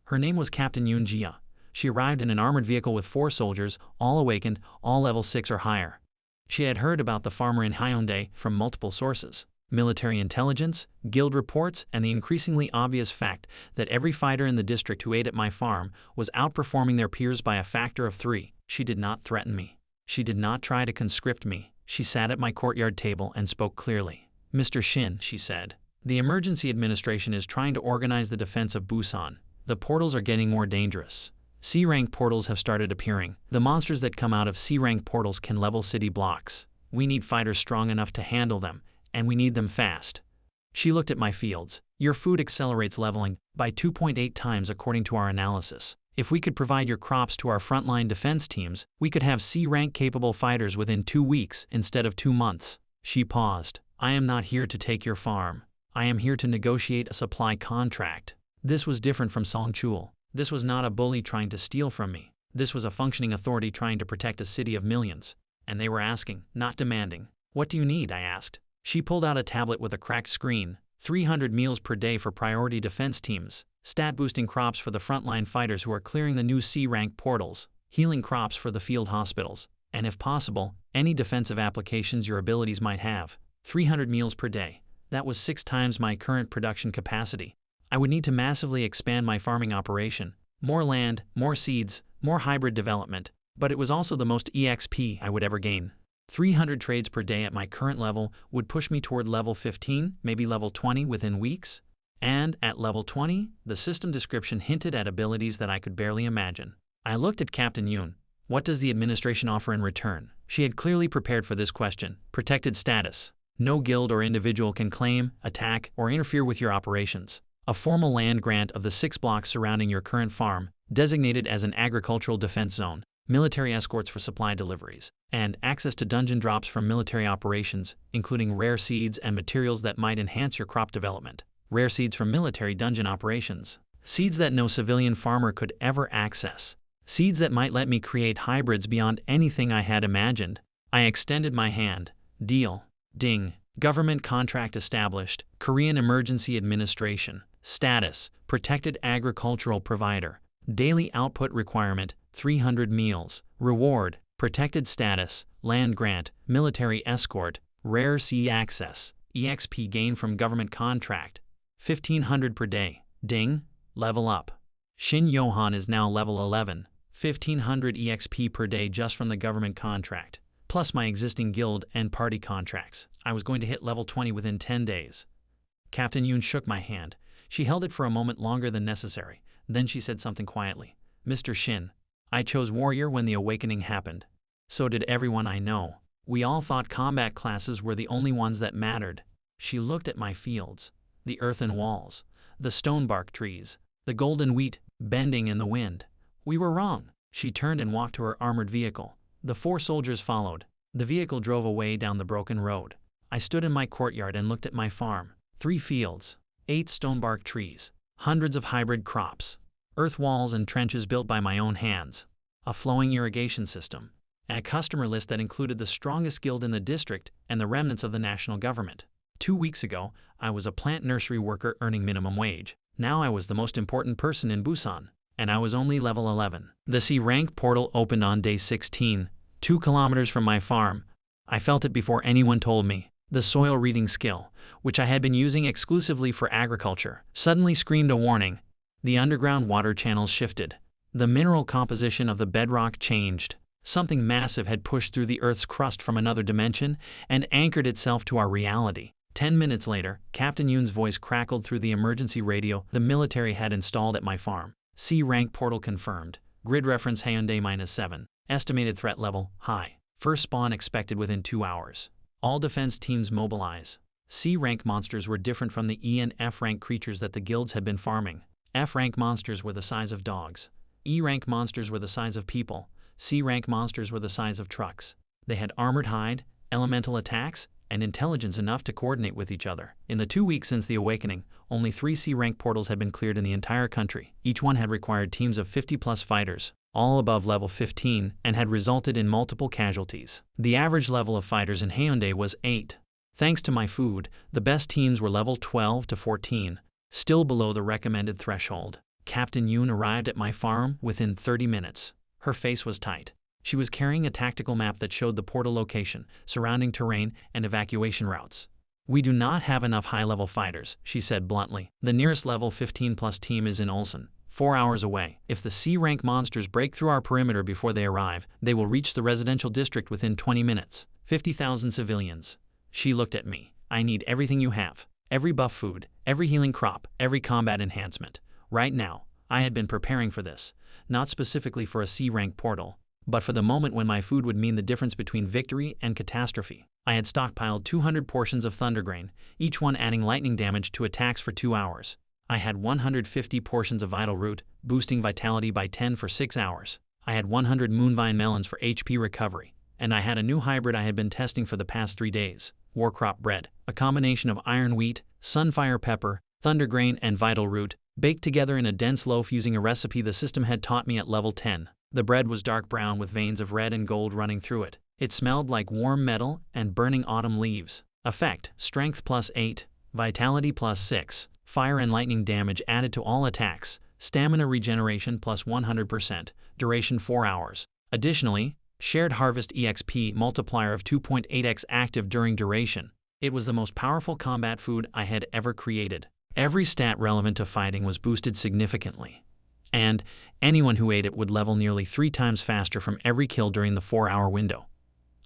Her name was Captain Yoon Jia. She arrived in an armored vehicle with 4 soldiers, all awakened, all level 6 or higher. She had heard about the farmer in Hyundai from multiple sources. Military intelligence, guild reports, and the increasingly obvious fact that every fighter in the district who ate at my farm was outperforming their peers by a factor of 3. She did not threaten me. She did not try to conscript me. She sat at my courtyard table and spoke clearly. "Mr. Shin," she said, "the emergency administration is trying to organize the defense of Busan. The portals are getting more dangerous. C-rank portals have started appearing. The monsters that come out of C-rank portals can level city blocks. We need fighters strong enough to handle them, and we need them fast." She looked at my fields. "Your food accelerates leveling by 2.8 times according to our analysis. If we could provide your crops to our frontline defense teams, we could have C-rank capable fighters within 2 weeks instead of 2 months. She paused. "I am not here to take your farm. I am here to negotiate a supply contract." This was different from Sangchul. This was not a bully trying to steal from me. This was a functioning authority trying to protect a city of millions. And they were asking, not demanding. "What do you need?" I asked. She pulled out a tablet with a cracked screen. 300 meals per day for priority defense teams, stat-boosting crops for the frontline fighters who are clearing the new C-rank portals, healing crops for the field hospitals, and if possible, any defensive applications your abilities might have. 300 meals per day. That was 6 times my current production capacity. I would need to massively expand my farming operation. More land, more seeds, more hybrid development, but it was also the most EXP I would ever gain. 300 trades per day at my current level would push me toward level 15, maybe level 20 within weeks. And, at level 20, the system description hinted at abilities that I could barely imagine. I looked at Captain Yoon. "What does the administration offer in return?" She had clearly prepared for this question. "Protected status. No guild or individual can claim, attack, or interfere with your operations. a formal land grant of the 6 blocks surrounding your current farm, designated as an agricultural defense zone, military escorts for supply deliveries, and access to dungeon drops from military operations, including rare seeds and materials that might enhance your crop development. Rare seeds from military dungeon operations. Seeds that no civilian farmer could ever access. Seeds that might let me create hybrids beyond anything I had imagined. I extended my hand. Deal. Ding. Government contract established. Korean Emergency Administration. Status: protected agricultural provider. Daily output requirement: 300 meals. Reward: protected status, land grant, military escort, rare sea access, EXP gain from government contract. 1500 per day. Ding. Level up. Shin Johan is now level 11. 1500 EXP per day just from the government contract, plus my existing guild and party contracts. I was going to hit level 20 within 10 days. Captain Yoon shook my hand. She held it for a moment longer than necessary. Then she said something quietly. Mr. Shin, I chose warrior when the awakening happened. So did everyone I know. We all thought combat classes were the only ones that mattered. She looked at my fields, the earthen walls, the stonebark trees, the golden wheat bending in the wind. We were wrong. She turned and walked to her armored vehicle. The 4 soldiers followed. The vehicle drove away down the broken road. I stood in my courtyard and looked at my farm. 3 fields, 8 stonebark trees, hundreds of hybrid crops, earth walls and trenches built by my own hands, a flowing irrigation system, and a customer list that included the strongest guild in the district and the remnants of the national government. 2 weeks ago, I was a plant nursery worker earning minimum wage. Now I was the most important person in Busan, and I was only level 11. The C rank portal opened on day 16, 2 kilometers from my farm. I felt it before anyone told me. The soil reading skill, which I had been using exclusively for agriculture, suddenly screamed a warning. The underground water channels shifted. The mineral composition of the bedrock changed. Something massive had pushed through the Earth's crust from another dimension and anchored itself to our reality. 10 minutes later, Captain Yoon's voice crackled through the emergency radio the military had installed at my farm. C rank portal confirmed. Grid reference Hyundai -7. Estimated threat level, high. First spawn expected within 2 hours. All defense teams mobilize. C rank monsters were different from the E and F rank creatures that the guilds had been farming. F rank monsters were the size of dogs. E rank monsters were the size of people. C rank monsters were the size of trucks. They had armored hide, elemental attacks, and intelligence enough to coordinate with each other. In the 2 weeks since the awakening, only 3 C rank portals had been cleared in the entire country. Each one had required teams of 50+ fighters, all above level 15, and had resulted in multiple casualties. The average level of fighters in Hyundai was 8. Thanks to my food, the best teams were level 12 to 14, still below the recommended threshold. Captain Yoon arrived at my farm within 30 minutes. Her face was tight. She was carrying a tactical map that showed the portal location, surrounding terrain, and evacuation routes. We do not have enough high-level fighters, she said bluntly. The nearest level 15+ team is in Ulsan, 4 hours away. If the C-rank monsters break through our perimeter before they arrive, they will reach the residential district within 20 minutes. 50,000 civilians. She looked at me. I need everything you have. Every buff food, every healing crop, every combat enhancement. Right now, I had been preparing for this, not specifically for a C-rank portal, but for the moment when my food would mean the difference between victory and catastrophe. I had stockpiled 200 portions of Thundergrain, each one adding lightning damage to attacks for 2 hours. I had 150 portions of Vital Root, boosting vitality by 10 for 6 hours. I had 100 Moonvine Melons for HP recovery, and I had a new hybrid I had been testing for the past 3 days, Warcrop Bread, a combination of iron wheat, sunfire pepper, Thundergrain and Vital Root, baked together in a dense loaf using a recipe the system had taught me at level 10. The bread was dark brown with veins of red and gold running through it. It smelled like warm metal and burning autumn leaves. Effect: Strength +8, Vitality +6, Fire and lightning damage added to all attacks, Stamina regeneration +100%, duration 4 hours. Additionally, Shared Harvest EXP multiplier of 2.8x active during duration. It was the most powerful combat food I had ever created. Every stat relevant to fighting was boosted significantly, and anyone who ate it would level nearly 3 times faster from every kill during the 4-hour window.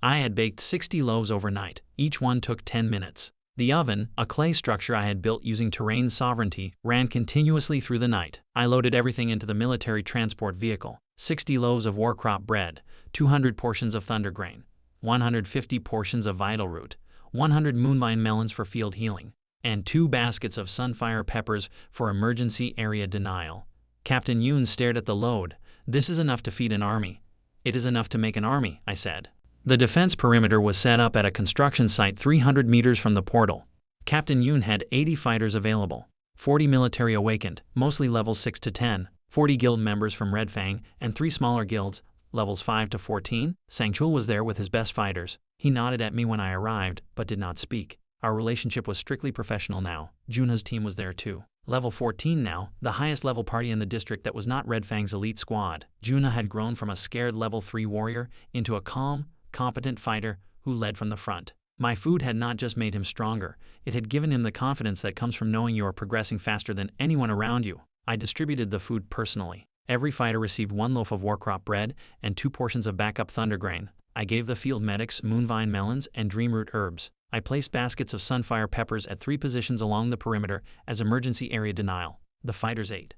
I had baked 60 loaves overnight. Each one took 10 minutes. The oven, a clay structure I had built using terrain sovereignty, ran continuously through the night. I loaded everything into the military transport vehicle. 60 loaves of Warcrop Bread, 200 portions of Thundergrain, 150 portions of Vital Root, 100 Moonvine Melons for field healing, and 2 baskets of sunfire peppers for emergency area denial. Captain Yoon stared at the load. This is enough to feed an army. It is enough to make an army, I said. The defense perimeter was set up at a construction site 300 meters from the portal. Captain Yoon had 80 fighters available, 40 military awakened, mostly levels 6 to 10, 40 guild members from Red Fang, and 3 smaller guilds, levels 5 to 14. Sangchul was there with his best fighters. He nodded at me when I arrived, but did not speak. Our relationship was strictly professional now. Junha's team was there too. Level 14 now, the highest level party in the district that was not Red Fang's elite squad. Junha had grown from a scared level 3 warrior into a calm, competent fighter who led from the front. My food had not just made him stronger, it had given him the confidence that comes from knowing you are progressing faster than anyone around you. I distributed the food personally. Every fighter received 1 loaf of warcrop bread and 2 portions of backup thundergrain. I gave the field medics moonvine melons and dreamroot herbs. I placed baskets of sunfire peppers at 3 positions along the perimeter as emergency area denial. The fighters ate,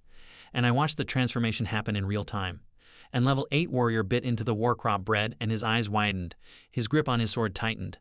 and I watched the transformation happen in real time. And level 8 warrior bit into the warcrop bread and his eyes widened. His grip on his sword tightened.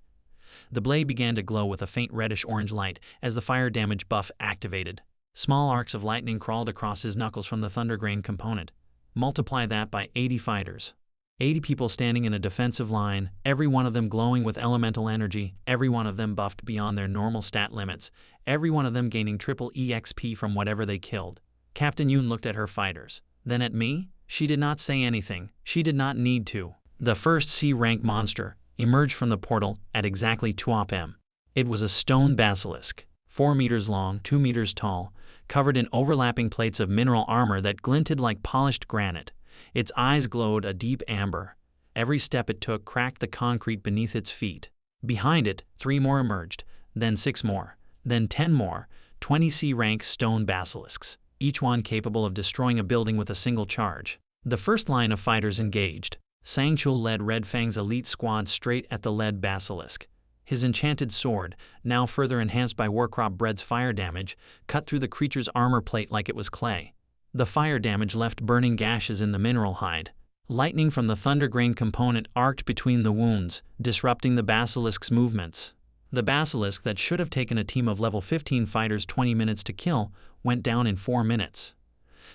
The blade began to glow with a faint reddish-orange light as the fire damage buff activated. Small arcs of lightning crawled across his knuckles from the thundergrain component. Multiply that by 80 fighters. 80 people standing in a defensive line, every one of them glowing with elemental energy, every one of them buffed beyond their normal stat limits, every one of them gaining triple EXP from whatever they killed. Captain Yoon looked at her fighters, then at me. She did not say anything. She did not need to. The first C-rank monster emerged from the portal at exactly 2 op-m. It was a stone basilisk, 4 meters long, 2 meters tall, covered in overlapping plates of mineral armor that glinted like polished granite. Its eyes glowed a deep amber. Every step it took cracked the concrete beneath its feet. Behind it, 3 more emerged, then 6 more, then 10 more, 20 C-rank stone basilisks, each one capable of destroying a building with a single charge. The first line of fighters engaged. Sangchul led Red Fang's elite squad straight at the lead basilisk. His enchanted sword, now further enhanced by warcrop bread's fire damage, cut through the creature's armor plate like it was clay. The fire damage left burning gashes in the mineral hide. Lightning from the thundergrain component arced between the wounds, disrupting the basilisk's movements. The basilisk that should have taken a team of level 15 fighters 20 minutes to kill, went down in 4 minutes.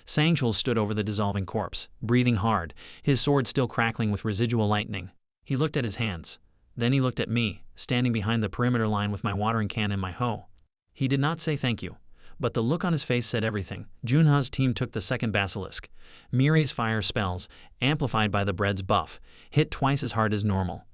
Sangchul stood over the dissolving corpse, breathing hard, his sword still crackling with residual lightning. He looked at his hands. Then he looked at me, standing behind the perimeter line with my watering can and my hoe. He did not say thank you, but the look on his face said everything. Junha's team took the second basilisk. Mirai's fire spells, amplified by the bread's buff, hit twice as hard as normal.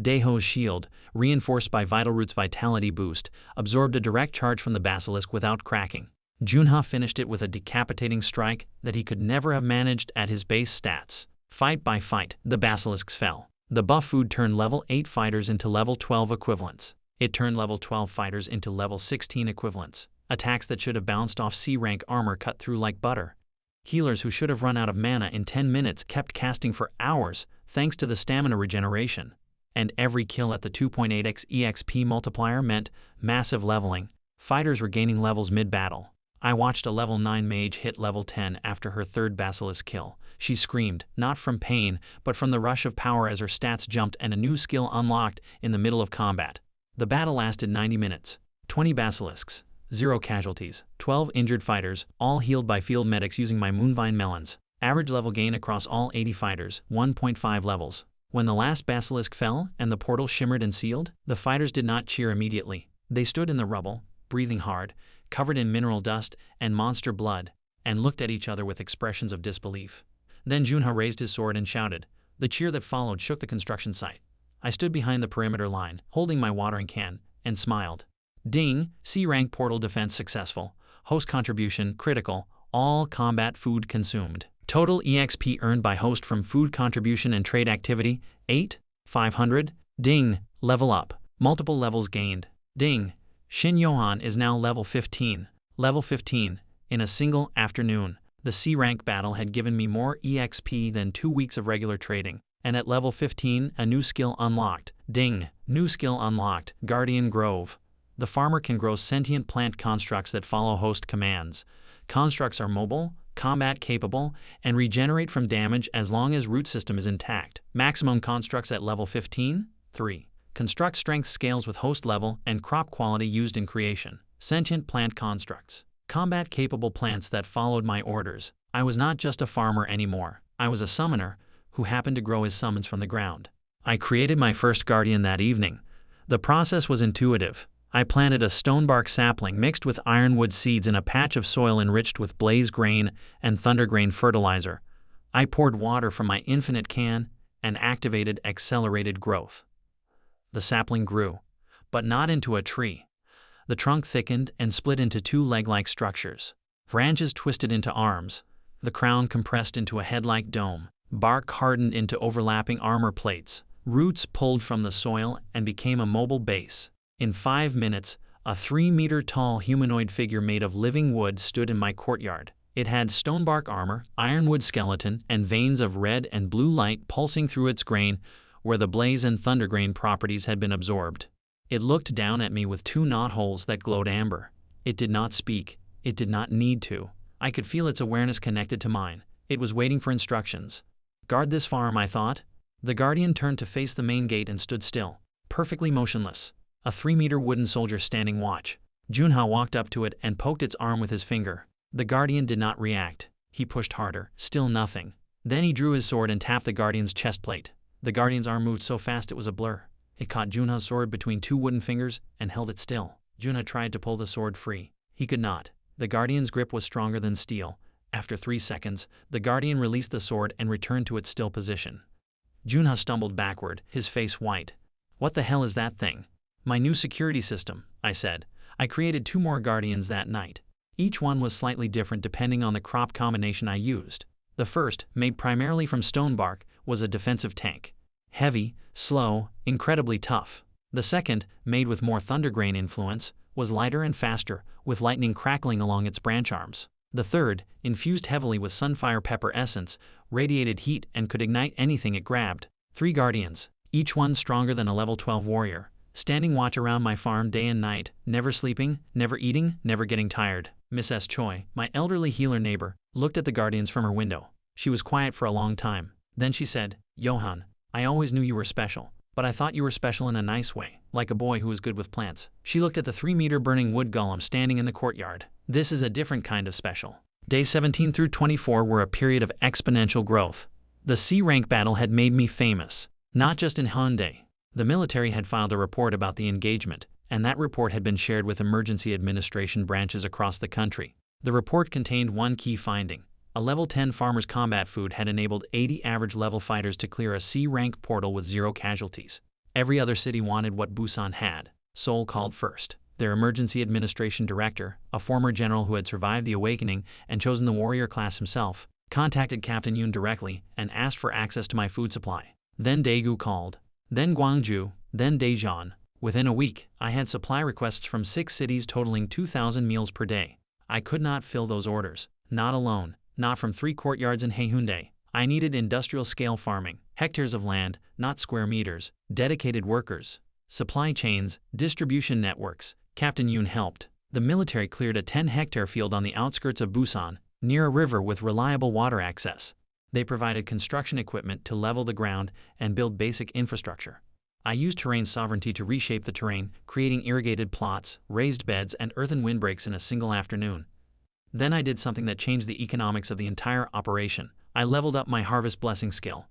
Daeho's shield, reinforced by Vitalroot's vitality boost, absorbed a direct charge from the basilisk without cracking. Junha finished it with a decapitating strike that he could never have managed at his base stats. Fight by fight, the basilisks fell. The buff food turned level 8 fighters into level 12 equivalents. It turned level 12 fighters into level 16 equivalents. Attacks that should have bounced off C-rank armor cut through like butter. Healers who should have run out of mana in 10 minutes kept casting for hours, thanks to the stamina regeneration. And every kill at the 2.8x EXP multiplier meant massive leveling. Fighters were gaining levels mid-battle. I watched a level 9 mage hit level 10 after her 3rd basilisk kill. She screamed, not from pain, but from the rush of power as her stats jumped and a new skill unlocked in the middle of combat. The battle lasted 90 minutes. 20 basilisks, 0 casualties, 12 injured fighters, all healed by field medics using my moonvine melons. Average level gain across all 80 fighters, 1.5 levels. When the last basilisk fell and the portal shimmered and sealed, the fighters did not cheer immediately. They stood in the rubble, breathing hard, covered in mineral dust and monster blood, and looked at each other with expressions of disbelief. Then Junha raised his sword and shouted. The cheer that followed shook the construction site. I stood behind the perimeter line, holding my watering can, and smiled. Ding, C-rank portal defense successful. Host contribution critical, all combat food consumed. Total EXP earned by host from food contribution and trade activity, 8,500. Ding, level up. Multiple levels gained. Ding, Shin Yohan is now level 15. Level 15, in a single afternoon. The C-rank battle had given me more EXP than 2 weeks of regular trading. And at level 15, a new skill unlocked. Ding, new skill unlocked, Guardian Grove. The farmer can grow sentient plant constructs that follow host commands. Constructs are mobile, combat capable, and regenerate from damage as long as root system is intact. Maximum constructs at level 15, 3. Construct strength scales with host level and crop quality used in creation. Sentient plant constructs. Combat-capable plants that followed my orders. I was not just a farmer anymore. I was a summoner who happened to grow his summons from the ground. I created my first guardian that evening. The process was intuitive. I planted a stonebark sapling mixed with ironwood seeds in a patch of soil enriched with blaze grain and thunder grain fertilizer. I poured water from my infinite can and activated accelerated growth. The sapling grew, but not into a tree. The trunk thickened and split into two leg-like structures. Branches twisted into arms. The crown compressed into a head-like dome. Bark hardened into overlapping armor plates. Roots pulled from the soil and became a mobile base. In 5 minutes, a 3-meter-tall humanoid figure made of living wood stood in my courtyard. It had stonebark armor, ironwood skeleton, and veins of red and blue light pulsing through its grain where the blaze and thunder grain properties had been absorbed. It looked down at me with 2 knotholes that glowed amber. It did not speak. It did not need to. I could feel its awareness connected to mine. It was waiting for instructions. Guard this farm, I thought. The guardian turned to face the main gate and stood still, perfectly motionless. A 3-meter wooden soldier standing watch. Junha walked up to it and poked its arm with his finger. The guardian did not react. He pushed harder. Still nothing. Then he drew his sword and tapped the guardian's chest plate. The guardian's arm moved so fast it was a blur. It caught Junha's sword between 2 wooden fingers and held it still. Junha tried to pull the sword free. He could not. The guardian's grip was stronger than steel. After 3 seconds, the guardian released the sword and returned to its still position. Junha stumbled backward, his face white. What the hell is that thing? My new security system, I said. I created 2 more guardians that night. Each one was slightly different depending on the crop combination I used. The first, made primarily from stonebark, was a defensive tank. Heavy, slow, incredibly tough. The second, made with more thundergrain influence, was lighter and faster, with lightning crackling along its branch arms. The third, infused heavily with sunfire pepper essence, radiated heat and could ignite anything it grabbed. 3 guardians, each one stronger than a level 12 warrior, standing watch around my farm day and night, never sleeping, never eating, never getting tired. Miss S. Choi, my elderly healer neighbor, looked at the guardians from her window. She was quiet for a long time. Then she said, Johan, I always knew you were special, but I thought you were special in a nice way, like a boy who was good with plants. She looked at the 3-meter burning wood golem standing in the courtyard. This is a different kind of special. Days 17 through 24 were a period of exponential growth. The C-rank battle had made me famous, not just in Hyundai. The military had filed a report about the engagement, and that report had been shared with emergency administration branches across the country. The report contained one key finding. A level 10 farmer's combat food had enabled 80 average level fighters to clear a C-rank portal with 0 casualties. Every other city wanted what Busan had. Seoul called first. Their emergency administration director, a former general who had survived the awakening and chosen the warrior class himself, contacted Captain Yoon directly and asked for access to my food supply. Then Daegu called. Then Gwangju. Then Daejeon. Within a week, I had supply requests from 6 cities totaling 2,000 meals per day. I could not fill those orders. Not alone. Not from 3 courtyards in Hyundai. I needed industrial-scale farming, hectares of land, not square meters, dedicated workers, supply chains, distribution networks. Captain Yoon helped. The military cleared a 10-hectare field on the outskirts of Busan, near a river with reliable water access. They provided construction equipment to level the ground and build basic infrastructure. I used terrain sovereignty to reshape the terrain, creating irrigated plots, raised beds, and earthen windbreaks in a single afternoon. Then I did something that changed the economics of the entire operation. I leveled up my harvest blessing skill.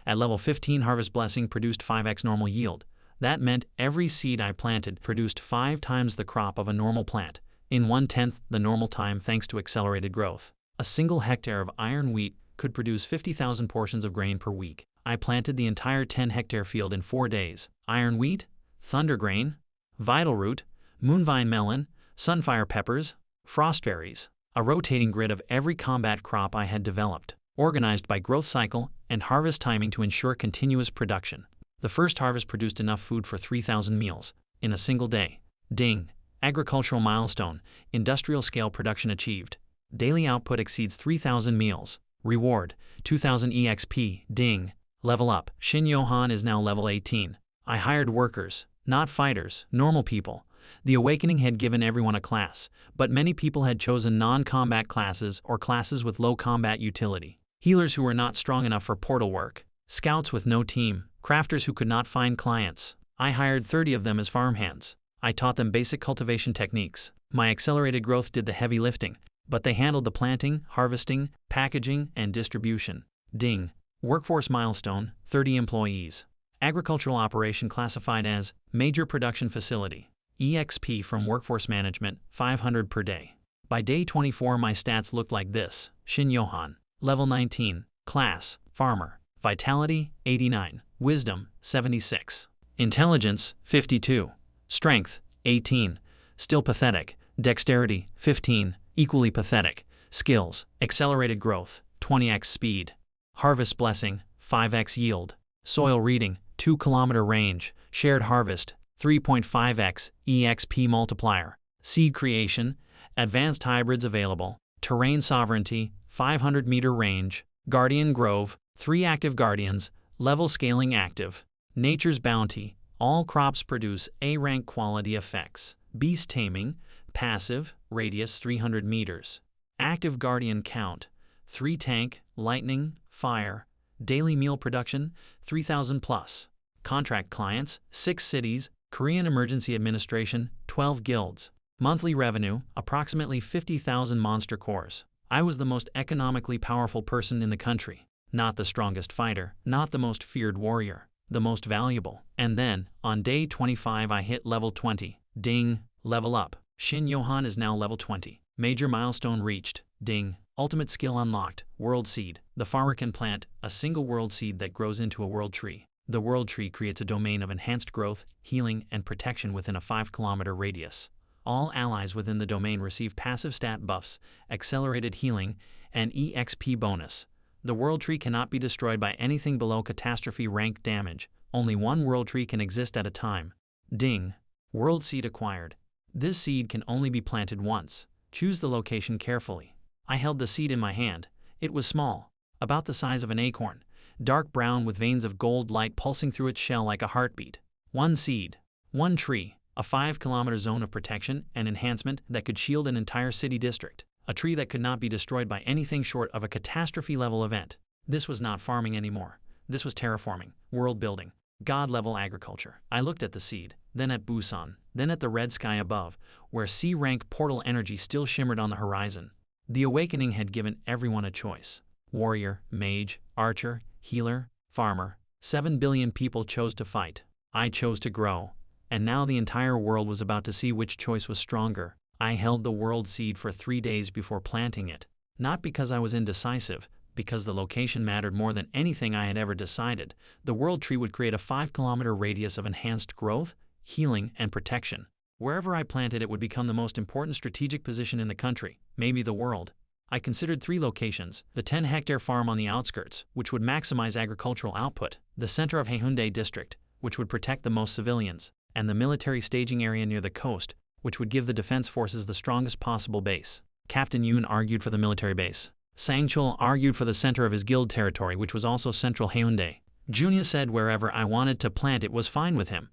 At level 15, harvest blessing produced 5x normal yield. That meant every seed I planted produced 5 times the crop of a normal plant, in 1/10 the normal time thanks to accelerated growth. A single hectare of iron wheat could produce 50,000 portions of grain per week. I planted the entire 10-hectare field in 4 days. Iron wheat, thunder grain, vital root, moonvine melon, sunfire peppers, frostberries. A rotating grid of every combat crop I had developed, organized by growth cycle and harvest timing to ensure continuous production. The first harvest produced enough food for 3,000 meals in a single day. Ding! Agricultural milestone, industrial scale production achieved. Daily output exceeds 3,000 meals. Reward, 2,000 EXP. Ding! Level up. Shin Johan is now level 18. I hired workers, not fighters, normal people. The awakening had given everyone a class, but many people had chosen non-combat classes or classes with low combat utility. Healers who were not strong enough for portal work. Scouts with no team. Crafters who could not find clients. I hired 30 of them as farmhands. I taught them basic cultivation techniques. My accelerated growth did the heavy lifting, but they handled the planting, harvesting, packaging, and distribution. Ding. Workforce milestone, 30 employees. Agricultural operation classified as major production facility. EXP from workforce management, 500 per day. By day 24 my stats looked like this. Shin Yohan. Level 19. Class, farmer. Vitality, 89. Wisdom, 76. Intelligence, 52. Strength, 18. Still pathetic. Dexterity, 15. Equally pathetic. Skills, accelerated growth, 20x speed. Harvest blessing, 5x yield. Soil reading, 2 km range. Shared harvest, 3.5x EXP multiplier. Seed creation, advanced hybrids available. Terrain sovereignty, 500-meter range. Guardian Grove, 3 active guardians. Level scaling active. Nature's bounty, all crops produce A-rank quality effects. Beast taming, passive, radius 300 meters. Active guardian count, 3 tank, lightning, fire. Daily meal production, 3,000 plus. Contract clients, 6 cities. Korean Emergency Administration, 12 guilds. Monthly revenue, approximately 50,000 monster cores. I was the most economically powerful person in the country. Not the strongest fighter, not the most feared warrior, the most valuable. And then, on day 25 I hit level 20. Ding. Level up. Shin Yohan is now level 20. Major milestone reached. Ding. Ultimate skill unlocked. World seed. The farmer can plant a single world seed that grows into a world tree. The world tree creates a domain of enhanced growth, healing, and protection within a 5-kilometer radius. All allies within the domain receive passive stat buffs, accelerated healing, and EXP bonus. The world tree cannot be destroyed by anything below catastrophe rank damage. Only one world tree can exist at a time. Ding. World seed acquired. This seed can only be planted once. Choose the location carefully. I held the seed in my hand. It was small, about the size of an acorn, dark brown with veins of gold light pulsing through its shell like a heartbeat. One seed, one tree, a 5-kilometer zone of protection and enhancement that could shield an entire city district. A tree that could not be destroyed by anything short of a catastrophe-level event. This was not farming anymore. This was terraforming, world building, god-level agriculture. I looked at the seed, then at Busan, then at the red sky above, where C-rank portal energy still shimmered on the horizon. The awakening had given everyone a choice. Warrior, mage, archer, healer, farmer. 7 billion people chose to fight. I chose to grow. And now the entire world was about to see which choice was stronger. I held the world seed for 3 days before planting it. Not because I was indecisive, because the location mattered more than anything I had ever decided. The world tree would create a 5-kilometer radius of enhanced growth, healing, and protection. Wherever I planted it would become the most important strategic position in the country, maybe the world. I considered 3 locations: the 10-hectare farm on the outskirts, which would maximize agricultural output, the center of Haeundae district, which would protect the most civilians, and the military staging area near the coast, which would give the defense forces the strongest possible base. Captain Yoon argued for the military base. Sang-chul argued for the center of his guild territory, which was also central Haeundae. Junya said wherever I wanted to plant it was fine with him.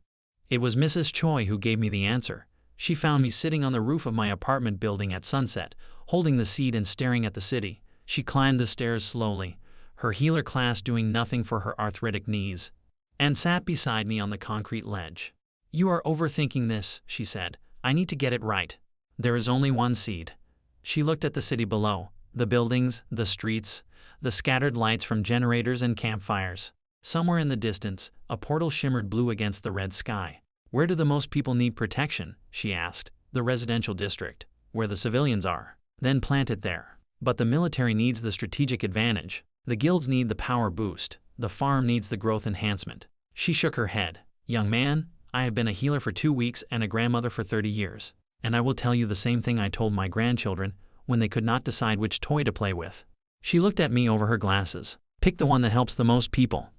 It was Mrs. Choi who gave me the answer. She found me sitting on the roof of my apartment building at sunset, holding the seed and staring at the city. She climbed the stairs slowly, her healer class doing nothing for her arthritic knees, and sat beside me on the concrete ledge. "You are overthinking this," she said. "I need to get it right. There is only one seed." She looked at the city below, the buildings, the streets, the scattered lights from generators and campfires. Somewhere in the distance, a portal shimmered blue against the red sky. "Where do the most people need protection?" she asked. "The residential district, where the civilians are. Then plant it there. But the military needs the strategic advantage. The guilds need the power boost. The farm needs the growth enhancement." She shook her head. "Young man, I have been a healer for 2 weeks and a grandmother for 30 years. And I will tell you the same thing I told my grandchildren when they could not decide which toy to play with." She looked at me over her glasses. "Pick the one that helps the most people.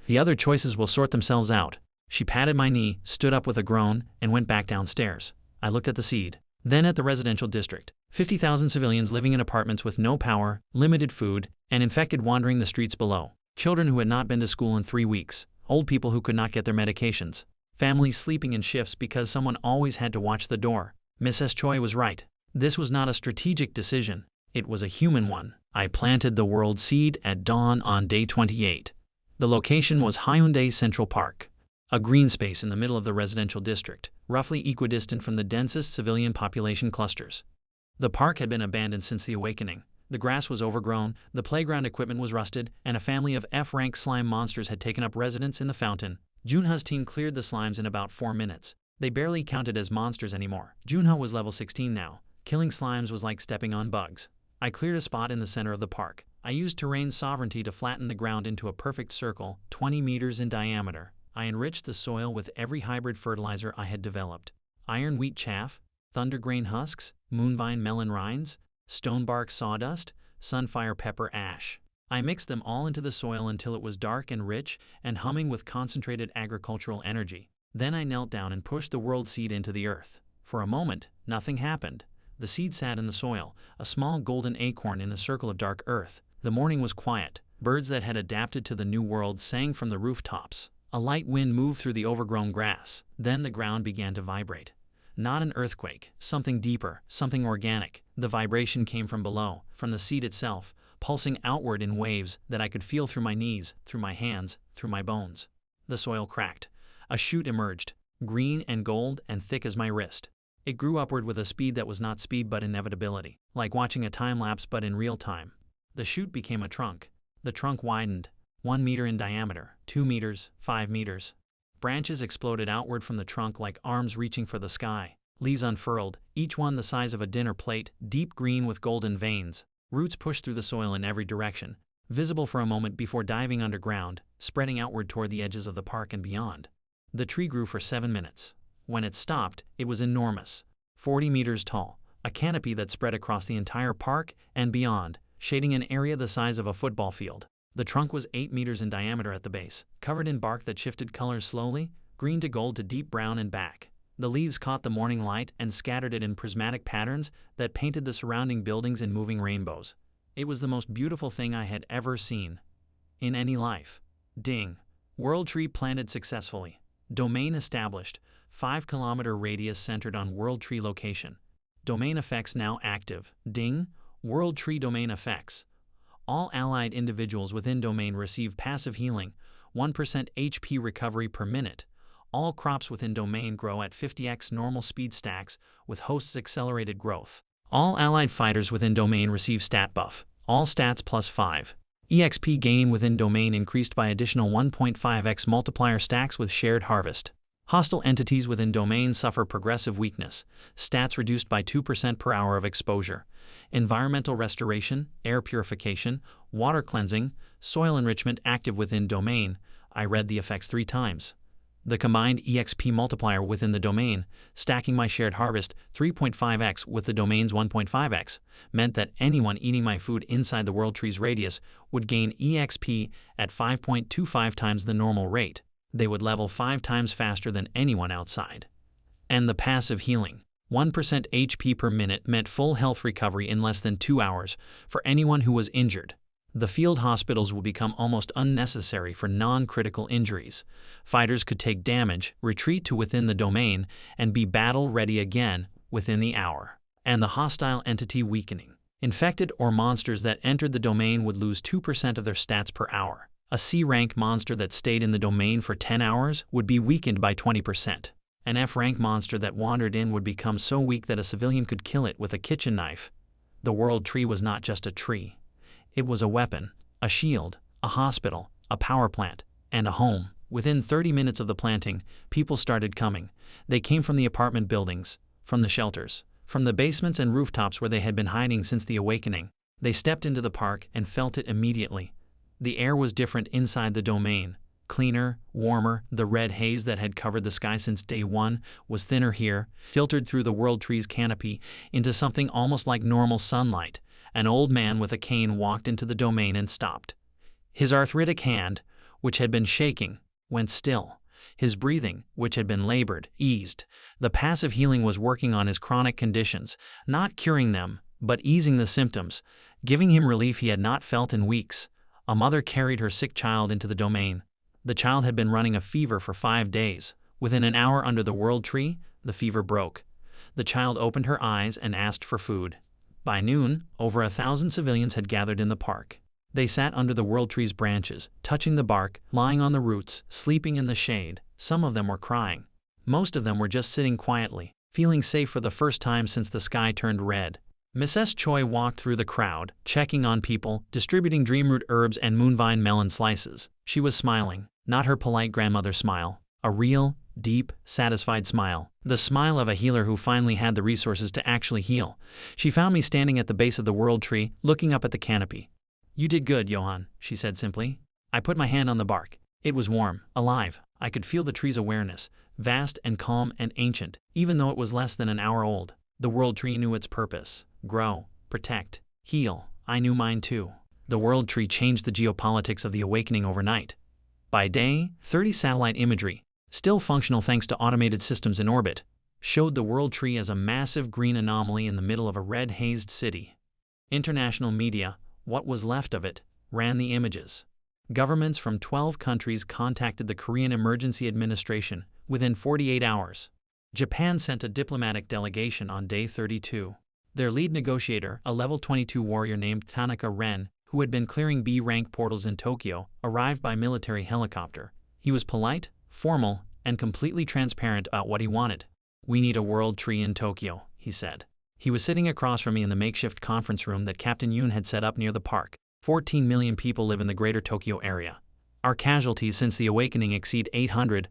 The other choices will sort themselves out." She patted my knee, stood up with a groan, and went back downstairs. I looked at the seed, then at the residential district. 50,000 civilians living in apartments with no power, limited food, and infected wandering the streets below. Children who had not been to school in 3 weeks. Old people who could not get their medications. Families sleeping in shifts because someone always had to watch the door. Mrs. Choi was right. This was not a strategic decision. It was a human one. I planted the world seed at dawn on day 28. The location was Haeundae Central Park. a green space in the middle of the residential district, roughly equidistant from the densest civilian population clusters. The park had been abandoned since the awakening. The grass was overgrown, the playground equipment was rusted, and a family of F-rank slime monsters had taken up residence in the fountain. Junha's team cleared the slimes in about 4 minutes. They barely counted as monsters anymore. Junha was level 16 now. Killing slimes was like stepping on bugs. I cleared a spot in the center of the park. I used terrain sovereignty to flatten the ground into a perfect circle, 20 meters in diameter. I enriched the soil with every hybrid fertilizer I had developed. Iron wheat chaff, thunder grain husks, moonvine melon rinds, stonebark sawdust, sunfire pepper ash. I mixed them all into the soil until it was dark and rich and humming with concentrated agricultural energy. Then I knelt down and pushed the world seed into the earth. For a moment, nothing happened. The seed sat in the soil, a small golden acorn in a circle of dark earth. The morning was quiet. Birds that had adapted to the new world sang from the rooftops. A light wind moved through the overgrown grass. Then the ground began to vibrate. Not an earthquake, something deeper, something organic. The vibration came from below, from the seed itself, pulsing outward in waves that I could feel through my knees, through my hands, through my bones. The soil cracked. A shoot emerged, green and gold and thick as my wrist. It grew upward with a speed that was not speed but inevitability, like watching a time-lapse but in real time. The shoot became a trunk. The trunk widened, 1 meter in diameter, 2 meters, 5 meters. Branches exploded outward from the trunk like arms reaching for the sky. Leaves unfurled, each one the size of a dinner plate, deep green with golden veins. Roots pushed through the soil in every direction, visible for a moment before diving underground, spreading outward toward the edges of the park and beyond. The tree grew for 7 minutes. When it stopped, it was enormous, 40 meters tall, a canopy that spread across the entire park and beyond, shading an area the size of a football field. The trunk was 8 meters in diameter at the base, covered in bark that shifted colors slowly, green to gold to deep brown and back. The leaves caught the morning light and scattered it in prismatic patterns that painted the surrounding buildings in moving rainbows. It was the most beautiful thing I had ever seen in any life. Ding. World tree planted successfully. Domain established. 5-kilometer radius centered on World Tree location. Domain effects now active. Ding. World Tree domain effects. All allied individuals within domain receive passive healing, 1% HP recovery per minute. All crops within domain grow at 50x normal speed stacks with hosts accelerated growth. All allied fighters within domain receive stat buff. All stats plus 5. EXP gain within domain increased by additional 1.5x multiplier stacks with shared harvest. Hostile entities within domain suffer progressive weakness, stats reduced by 2% per hour of exposure. Environmental restoration, air purification, water cleansing, soil enrichment active within domain. I read the effects 3 times. The combined EXP multiplier within the domain, stacking my shared harvest 3.5x with the domain's 1.5x, meant that anyone eating my food inside the World Tree's radius would gain EXP at 5.25 times the normal rate. They would level 5 times faster than anyone outside. And the passive healing, 1% HP per minute, meant full health recovery in less than 2 hours for anyone who was injured. The field hospitals would become almost unnecessary for non-critical injuries. Fighters could take damage, retreat to within the domain, and be battle-ready again within the hour. And the hostile entity weakening. Infected or monsters that entered the domain would lose 2% of their stats per hour. A C-rank monster that stayed in the domain for 10 hours would be weakened by 20%. An F-rank monster that wandered in would become so weak that a civilian could kill it with a kitchen knife. The World Tree was not just a tree. It was a weapon, a shield, a hospital, a power plant, and a home. Within 30 minutes of the planting, people started coming. They came from the apartment buildings, from the shelters, from the basements and rooftops where they had been hiding since the awakening. They stepped into the park and felt it immediately. The air was different inside the domain. Cleaner, warmer, the red haze that had covered the sky since day one was thinner here, filtered through the World Tree's canopy into something almost like normal sunlight. An old man with a cane walked into the domain and stopped. His arthritic hand, which had been shaking, went still. His breathing, which had been labored, eased. The passive healing was working on his chronic conditions, not curing them, but easing the symptoms, giving him relief he had not felt in weeks. A mother carried her sick child into the domain. The child had been running a fever for 5 days. Within an hour under the World Tree, the fever broke. The child opened her eyes and asked for food. By noon, over 1,000 civilians had gathered in the park. They sat under the World Tree's branches, touching the bark, lying on the roots, sleeping in the shade. Some of them were crying. Most of them were just sitting quietly, feeling safe for the first time since the sky turned red. Mrs. Choi walked through the crowd, checking on people, distributing dreamroot herbs and moonvine melon slices. She was smiling, not her polite grandmother smile, a real, deep, satisfied smile. The smile of a healer who finally had the resources to actually heal. She found me standing at the base of the world tree, looking up at the canopy. "You did good, Johan," she said simply. I put my hand on the bark. It was warm, alive. I could feel the tree's awareness, vast and calm and ancient, even though it was less than an hour old. The world tree knew its purpose: grow, protect, heal. I knew mine too. The world tree changed the geopolitics of the awakening overnight. By day, 30 satellite imagery, still functional thanks to automated systems in orbit, showed the world tree as a massive green anomaly in the middle of a red-hazed city. International media, what was left of it, ran the images. Governments from 12 countries contacted the Korean Emergency Administration within 48 hours. Japan sent a diplomatic delegation on day 32. Their lead negotiator, a level 22 warrior named Tanaka Ren, who had been clearing B-rank portals in Tokyo, arrived by military helicopter. He was polite, formal, and completely transparent about what he wanted. "We need a world tree in Tokyo," he said. He was sitting across from me in the makeshift conference room that Captain Yoon had set up near the park. 14 million people live in the greater Tokyo area. Our casualties since the awakening exceed 800,000.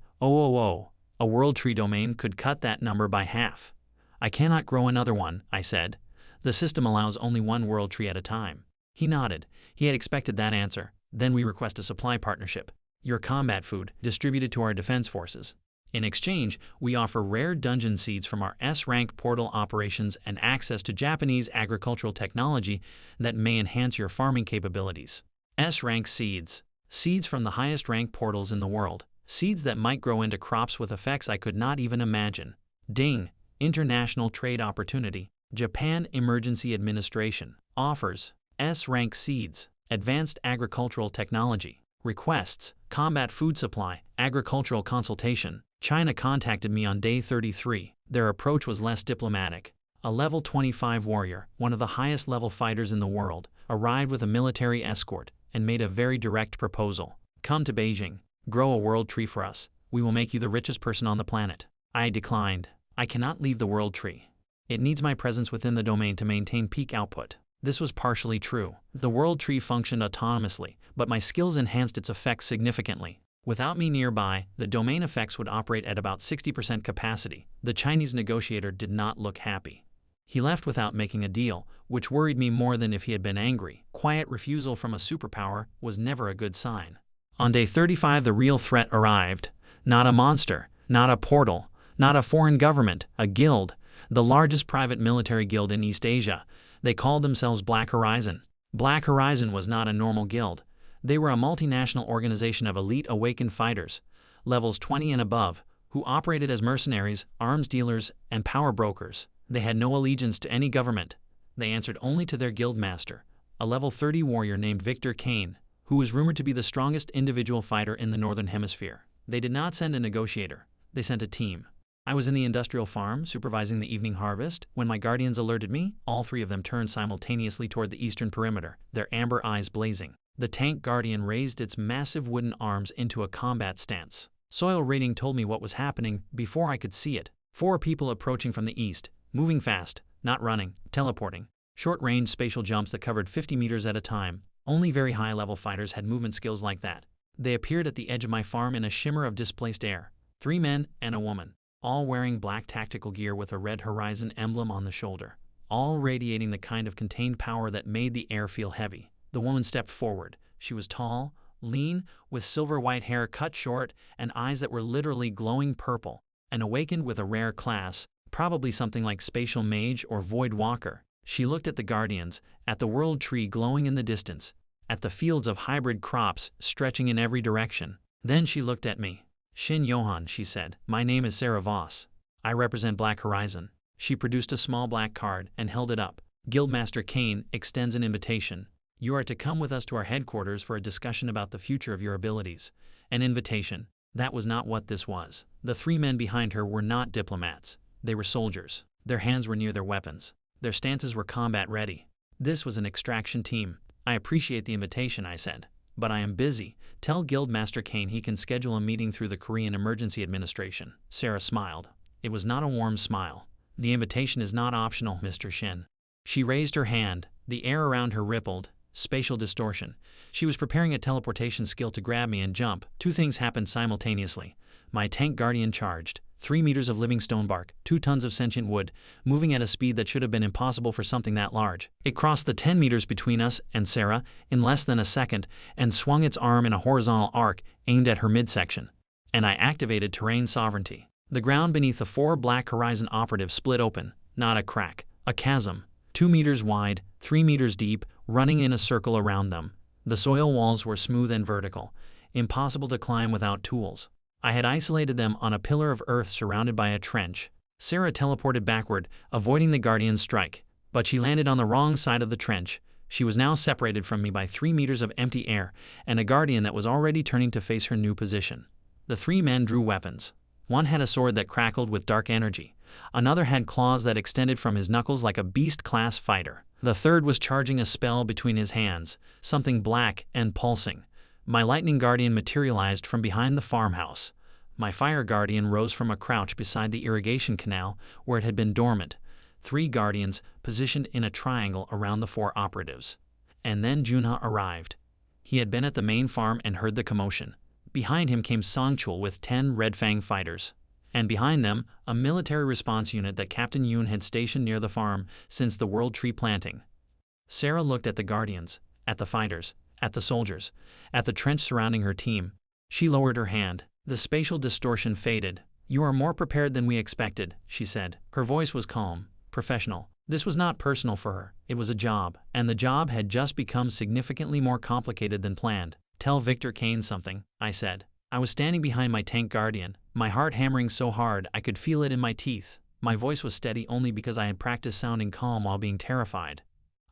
A world tree domain could cut that number by half. "I cannot grow another one," I said. "The system allows only one world tree at a time." He nodded. He had expected that answer. "Then we request a supply partnership. Your combat food, distributed to our defense forces. In exchange, we offer rare dungeon seeds from our S-rank portal operations and access to Japanese agricultural technology that may enhance your farming capabilities." S-rank seeds. Seeds from the highest rank portals in the world. Seeds that might grow into crops with effects I could not even imagine. Ding! International trade opportunity. Japan Emergency Administration offers S-rank seeds, advanced agricultural technology. Requests: combat food supply, agricultural consultation. China contacted me on day 33. Their approach was less diplomatic. A level 25 warrior, one of the highest level fighters in the world, arrived with a military escort and made a very direct proposal. "Come to Beijing. Grow a world tree for us. We will make you the richest person on the planet." I declined. I cannot leave the world tree. It needs my presence within the domain to maintain peak output. This was partially true. The world tree functioned autonomously, but my skills enhanced its effects significantly. Without me nearby, the domain effects would operate at about 60% capacity. The Chinese negotiator did not look happy. He left without making a deal, which worried me more than if he had been angry. Quiet refusal from a superpower was never a good sign. On day 35 the real threat arrived. Not a monster, not a portal, not a foreign government, a guild, the largest private military guild in East Asia. They called themselves Black Horizon. Black Horizon was not a normal guild. They were a multinational organization of elite awakened fighters, levels 20 and above, who operated as mercenaries, arms dealers, and power brokers. They had no allegiance to any government. They answered only to their guild master, a level 30 warrior named Victor Kane, who was rumored to be the strongest individual fighter in the Northern Hemisphere. They did not send a negotiator. They sent a team. I was in the industrial farm, supervising the evening harvest, when my guardians alerted me. All three of them turned simultaneously toward the eastern perimeter, their amber eyes blazing. The tank guardian raised its massive wooden arms into a combat stance. Soil rating told me what was happening before I could see it. 4 people approaching from the east, moving fast, not running, teleporting. Short-range spatial jumps that covered 50 meters at a time. Only very high-level fighters had movement skills like that. They appeared at the edge of my farm in a shimmer of displaced air. 3 men and a woman, all wearing black tactical gear with a red horizon emblem on the shoulder, all radiating the kind of contained power that made the air feel heavy. The woman stepped forward. She was tall, lean, with silver-white hair cut short and eyes that were literally glowing purple, and awakened with a rare class, probably something like Spatial Mage or Void Walker. She looked at the guardians, at the world tree glowing in the distance, at the fields of hybrid crops stretching in every direction. Then she looked at me. "Shin Johan," she said. "My name is Sarah Voss. I represent Black Horizon." She produced a small black card and held it up. "Guildmaster Kane extends an invitation. You are to come with us to our headquarters for a discussion about the future of your abilities." An invitation. That was not what this was. The 3 men behind her were not diplomats. They were soldiers. Their hands were near their weapons. Their stances were combat ready. This was an extraction team. "I appreciate the invitation," I said. But I am busy. Tell Guildmaster Kane he can schedule a meeting through the Korean Emergency Administration. Sarah smiled. It was not a warm smile. The invitation is not optional, Mr. Shin. She raised her hand. The air around her rippled. Spatial distortion. She was preparing a teleportation skill to grab me and jump. Two things happened simultaneously. My tank guardian charged. 3 meters of living stone bark, 2 tons of sentient wood, moving at a speed that should have been impossible for something that large. It crossed the 10 meters between us and Sarah in less than a second and swung its arm in a horizontal arc aimed at her midsection. And I activated terrain sovereignty. The ground beneath the 4 Black Horizon operatives split open, not a crack, a chasm, 2 meters wide, 3 meters deep, running in a circle around them. The soil walls were smooth and vertical, impossible to climb without tools. I had isolated them on a pillar of earth surrounded by a trench. Sarah teleported backward, avoiding the Guardian's strike, but she landed on the wrong side of the trench. She was now separated from me by 3 meters of empty air and a Guardian that was already turning to face her new position. The 3 men drew weapons. One had a sword that crackled with dark energy. Another had claws that extended from his knuckles like a beast-class fighter. The third was charging a spell between his hands, something black and pulsing. My lightning guardian materialized from behind the farmhouse. My fire guardian rose from a crouch beside the irrigation canal where it had been dormant. 3 guardians positioned in a triangle around the 4 operatives. And then Junha arrived. He had been at the main farm and heard the commotion. Behind him came Sangchul with 10 Red Fang fighters. And behind them, a military response unit that Captain Yoon had stationed near the farm since the World Tree planting. Sarah looked at the guardians, at the fighters, at the soldiers, at the trench surrounding her team. She lowered her hand. The spatial distortion faded. "You are more prepared than we expected," she said. Her voice was calm, professional. This was not personal for her. It was a job, and the job had just become significantly more complicated than planned. "Tell Victor Kane something," I said. I was standing behind my tank guardian, my heart hammering so hard I could feel it in my teeth. My voice was steady only because I had practiced sounding calm while being terrified.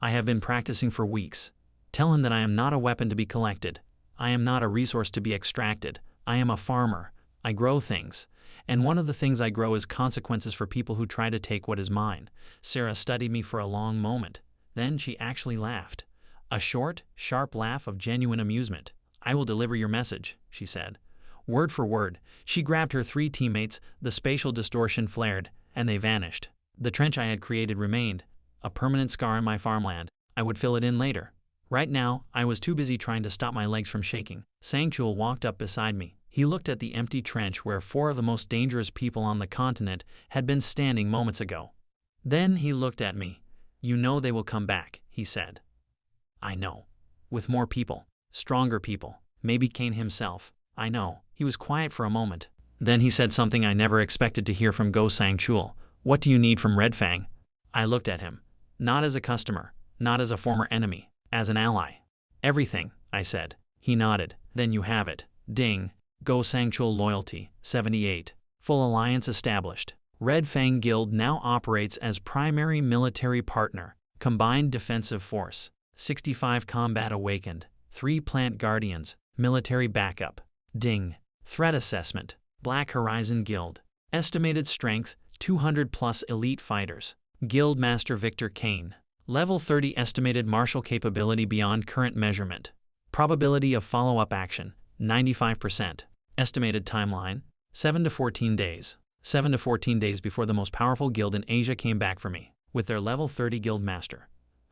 "I have been practicing for weeks. Tell him that I am not a weapon to be collected. I am not a resource to be extracted. I am a farmer. I grow things. And one of the things I grow is consequences for people who try to take what is mine." Sarah studied me for a long moment. Then she actually laughed. A short, sharp laugh of genuine amusement. "I will deliver your message," she said. Word for word. She grabbed her 3 teammates, the spatial distortion flared, and they vanished. The trench I had created remained, a permanent scar in my farmland. I would fill it in later. Right now, I was too busy trying to stop my legs from shaking. Sangchul walked up beside me. He looked at the empty trench where 4 of the most dangerous people on the continent had been standing moments ago. Then he looked at me. "You know they will come back," he said. "I know. With more people. Stronger people. Maybe Kane himself. I know." He was quiet for a moment. Then he said something I never expected to hear from Go Sangchul. "What do you need from Red Fang?" I looked at him. Not as a customer. Not as a former enemy. As an ally. "Everything," I said. He nodded. "Then you have it." Ding. Go Sangchul loyalty, 78. Full alliance established. Red Fang Guild now operates as primary military partner. Combined defensive force. 65 combat awakened. 3 plant guardians. Military backup. Ding. Threat assessment. Black Horizon Guild. Estimated strength, 200 plus elite fighters. Guild Master Victor Kane. Level 30 estimated martial capability beyond current measurement. Probability of follow-up action, 95%. Estimated timeline, 7 to 14 days. 7 to 14 days before the most powerful guild in Asia came back for me, with their level 30 guild master.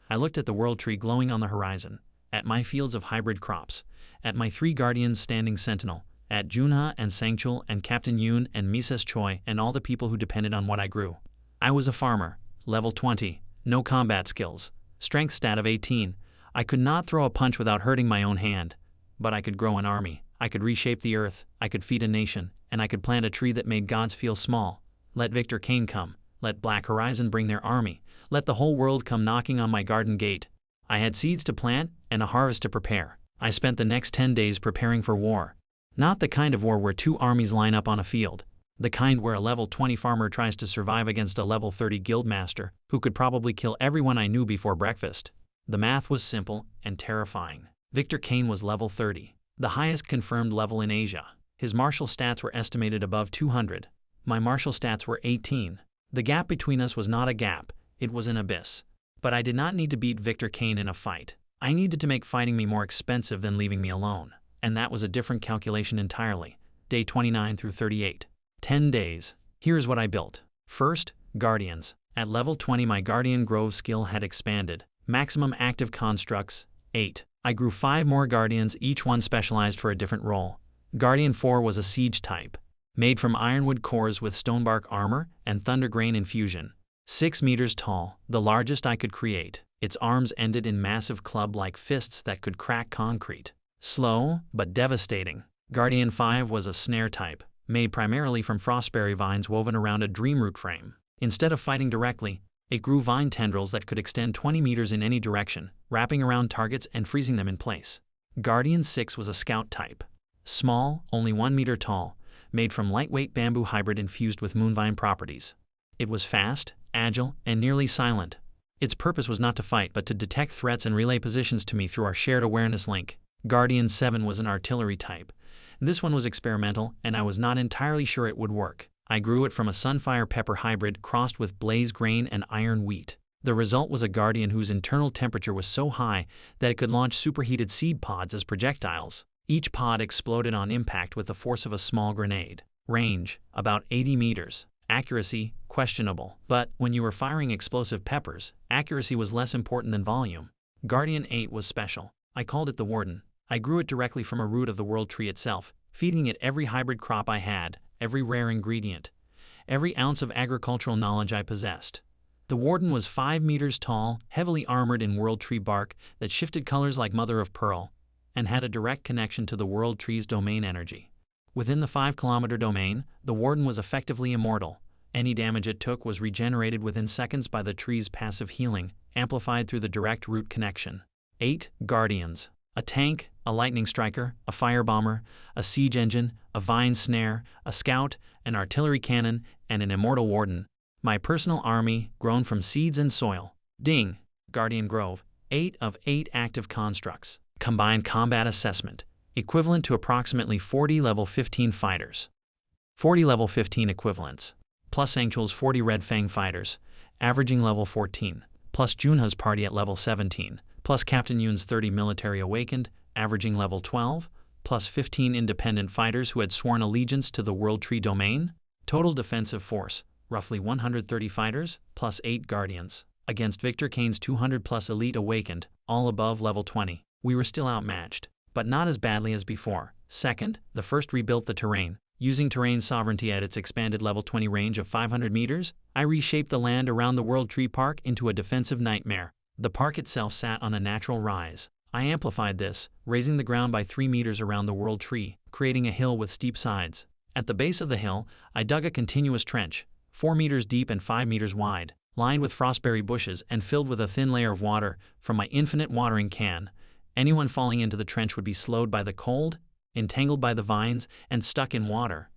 I looked at the world tree glowing on the horizon, at my fields of hybrid crops, at my 3 guardians standing sentinel, at Junha and Sangchul and Captain Yoon and Mrs. Choi and all the people who depended on what I grew. I was a farmer, level 20, no combat skills, strength stat of 18. I could not throw a punch without hurting my own hand, but I could grow an army. I could reshape the earth, I could feed a nation, and I could plant a tree that made gods feel small. Let Victor Kane come, let Black Horizon bring their army, let the whole world come knocking on my garden gate. I had seeds to plant and a harvest to prepare. I spent the next 10 days preparing for war. Not the kind of war where 2 armies line up on a field. The kind where a level 20 farmer tries to survive against a level 30 guild master, who could probably kill everyone I knew before breakfast. The math was simple and terrifying. Victor Kane was level 30, the highest confirmed level in Asia. His martial stats were estimated above 200. My martial stats were 18. The gap between us was not a gap, it was an abyss. But I did not need to beat Victor Kane in a fight. I needed to make fighting me more expensive than leaving me alone, and that was a different calculation entirely. Day 29 through 38. 10 days. Here's what I built. First, Guardians. At level 20 my Guardian Grove skill had expanded. Maximum active constructs, 8. I grew 5 more Guardians, each one specialized for a different role. Guardian 4 was a siege type, made from ironwood cores with stonebark armor and thundergrain infusion. 6 meters tall, the largest I could create. Its arms ended in massive club-like fists that could crack concrete. Slow, but devastating. Guardian 5 was a snare type, made primarily from frostberry vines woven around a dreamroot frame. Instead of fighting directly, it grew vine tendrils that could extend 20 meters in any direction, wrapping around targets and freezing them in place. Guardian 6 was a scout type. Small, only 1 meter tall, made from lightweight bamboo hybrid infused with moonvine properties. It was fast, agile, and nearly silent. Its purpose was not to fight but to detect threats and relay positions to me through our shared awareness link. Guardian 7 was an artillery type. This one was experimental, and I was not entirely sure it would work. I grew it from a sunfire pepper hybrid crossed with blaze grain and iron wheat. The result was a Guardian whose internal temperature was so high that it could launch superheated seed pods as projectiles. Each pod exploded on impact with the force of a small grenade. Range, about 80 meters. Accuracy, questionable. But when you were firing explosive peppers, accuracy was less important than volume. Guardian 8 was special. I called it the Warden. I grew it directly from a root of the world tree itself, feeding it every hybrid crop I had, every rare ingredient, every ounce of agricultural knowledge I possessed. The Warden was 5 meters tall, heavily armored in world tree bark that shifted colors like mother of pearl, and had a direct connection to the world tree's domain energy. Within the 5-kilometer domain, the Warden was effectively immortal. Any damage it took was regenerated within seconds by the tree's passive healing, amplified through the direct root connection. 8 Guardians. A tank, a lightning striker, a firebomber, a siege engine, a vine snare, a scout, an artillery cannon, and an immortal Warden. My personal army, grown from seeds and soil. Ding. Guardian Grove. 8 of 8 active constructs. Combined combat assessment. Equivalent to approximately 40 level 15 fighters. 40 level 15 equivalents. Plus Angchul's 40 Red Fang fighters, averaging level 14. Plus Junha's party at level 17. Plus Captain Yun's 30 military awakened, averaging level 12, plus 15 independent fighters who had sworn allegiance to the World Tree domain. Total defensive force, roughly 130 fighters, plus 8 Guardians, against Victor Kane's 200 plus elite awakened, all above level 20. We were still outmatched, but not as badly as before. Second, the first rebuilt the terrain. Using terrain sovereignty at its expanded level 20 range of 500 meters, I reshaped the land around the World Tree Park into a defensive nightmare. The park itself sat on a natural rise. I amplified this, raising the ground by 3 meters around the World Tree, creating a hill with steep sides. At the base of the hill, I dug a continuous trench, 4 meters deep and 5 meters wide, lined with frostberry bushes and filled with a thin layer of water from my infinite watering can. Anyone falling into the trench would be slowed by the cold, entangled by the vines, and stuck in water.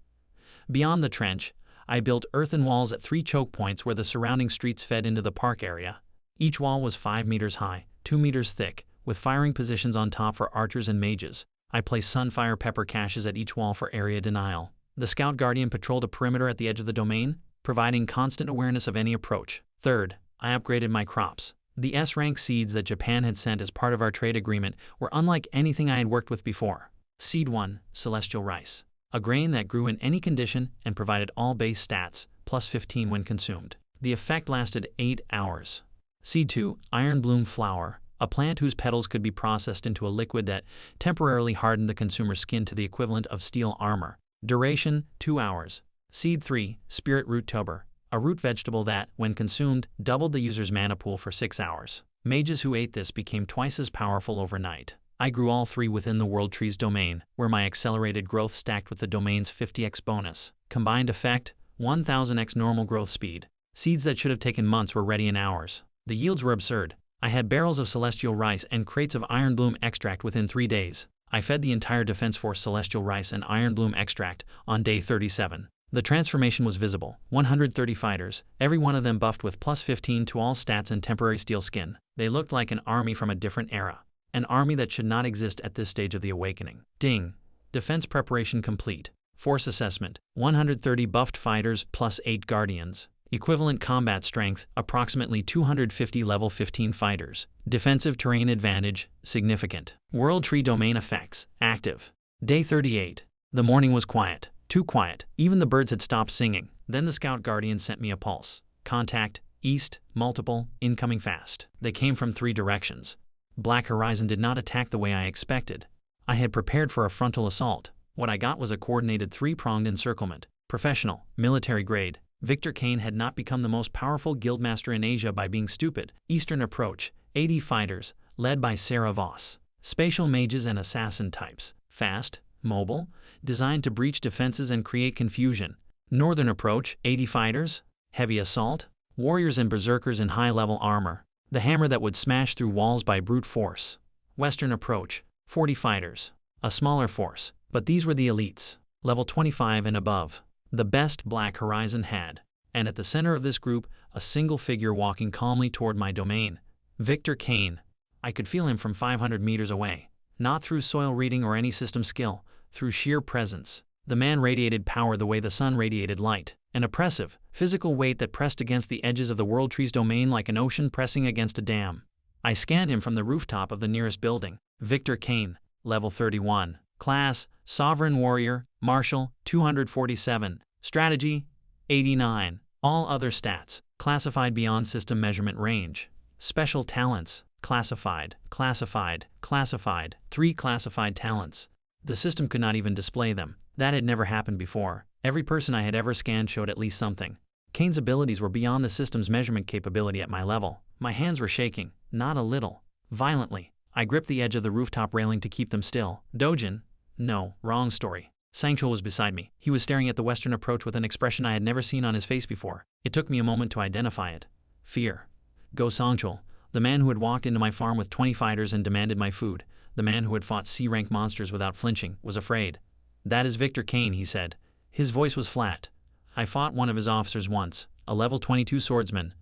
Beyond the trench, I built earthen walls at 3 choke points where the surrounding streets fed into the park area. Each wall was 5 meters high, 2 meters thick, with firing positions on top for archers and mages. I placed sunfire pepper caches at each wall for area denial. The Scout Guardian patrolled a perimeter at the edge of the domain, providing constant awareness of any approach. Third, I upgraded my crops. The S-rank seeds that Japan had sent as part of our trade agreement were unlike anything I had worked with before. Seed 1, Celestial Rice. A grain that grew in any condition and provided all base stats, plus 15 when consumed. The effect lasted 8 hours. Seed 2, Iron Bloom Flower. A plant whose petals could be processed into a liquid that temporarily hardened the consumer's skin to the equivalent of steel armor. Duration, 2 hours. Seed 3, Spirit Root Tuber. A root vegetable that, when consumed, doubled the user's mana pool for 6 hours. Mages who ate this became twice as powerful overnight. I grew all 3 within the World Tree's domain, where my accelerated growth stacked with the domain's 50x bonus. Combined effect, 1000x normal growth speed. Seeds that should have taken months were ready in hours. The yields were absurd. I had barrels of celestial rice and crates of iron bloom extract within 3 days. I fed the entire defense force celestial rice and iron bloom extract on day 37. The transformation was visible. 130 fighters, every one of them buffed with plus 15 to all stats and temporary steel skin. They looked like an army from a different era. An army that should not exist at this stage of the awakening. Ding. Defense preparation complete. Force assessment. 130 buffed fighters plus 8 guardians. Equivalent combat strength, approximately 250 level 15 fighters. Defensive terrain advantage, significant. World Tree domain effects, active. Day 38. The morning was quiet. Too quiet. Even the birds had stopped singing. Then the Scout Guardian sent me a pulse. Contact, east, multiple, incoming fast. They came from 3 directions. Black Horizon did not attack the way I expected. I had prepared for a frontal assault. What I got was a coordinated 3-pronged encirclement. Professional, military grade. Victor Kane had not become the most powerful guildmaster in Asia by being stupid. Eastern approach, 80 fighters, led by Sarah Voss. Spatial mages and assassin types. Fast, mobile, designed to breach defenses and create confusion. Northern approach, 80 fighters, heavy assault, warriors and berserkers in high-level armor. The hammer that would smash through walls by brute force. Western approach, 40 fighters, a smaller force, but these were the elites, level 25 and above. The best Black Horizon had, and at the center of this group, a single figure walking calmly toward my domain. Victor Kane. I could feel him from 500 meters away. Not through soil reading or any system skill, through sheer presence. The man radiated power the way the sun radiated light, an oppressive, physical weight that pressed against the edges of the World Tree's domain like an ocean pressing against a dam. I scanned him from the rooftop of the nearest building. Victor Kane, level 31. Class, Sovereign Warrior, Martial, 247. Strategy, 89. All other stats, classified beyond system measurement range. Special talents, classified, classified, classified. 3 classified talents. The system could not even display them. That had never happened before. Every person I had ever scanned showed at least something. Kane's abilities were beyond the system's measurement capability at my level. My hands were shaking, not a little. Violently. I gripped the edge of the rooftop railing to keep them still. Dojin? No, wrong story. Sangchul was beside me. He was staring at the western approach with an expression I had never seen on his face before. It took me a moment to identify it. Fear. Go Sangchul, the man who had walked into my farm with 20 fighters and demanded my food, the man who had fought C-rank monsters without flinching, was afraid. That is Victor Kane, he said. His voice was flat. I fought one of his officers once, a level 22 swordsman.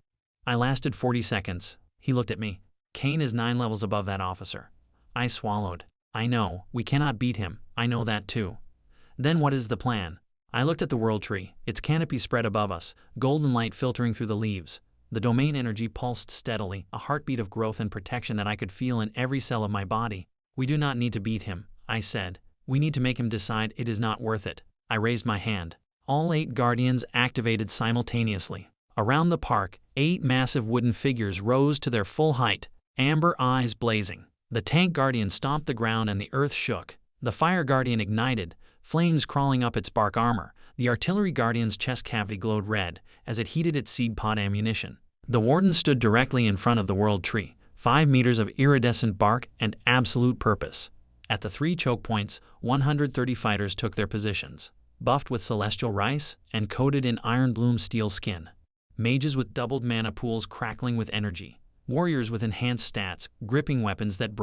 I lasted 40 seconds. He looked at me. Kane is 9 levels above that officer. I swallowed. I know, we cannot beat him, I know that too. Then what is the plan? I looked at the World Tree, its canopy spread above us, golden light filtering through the leaves. The domain energy pulsed steadily, a heartbeat of growth and protection that I could feel in every cell of my body. We do not need to beat him, I said. We need to make him decide it is not worth it. I raised my hand. All 8 guardians activated simultaneously. Around the park, 8 massive wooden figures rose to their full height, amber eyes blazing. The tank guardian stomped the ground and the earth shook. The fire guardian ignited, flames crawling up its bark armor. The artillery guardian's chest cavity glowed red as it heated its seed pod ammunition. The warden stood directly in front of the World Tree, 5 meters of iridescent bark and absolute purpose. At the 3 choke points, 130 fighters took their positions, buffed with celestial rice and coated in iron bloom steel skin. Mages with doubled mana pools crackling with energy. Warriors with enhanced stats, gripping weapons that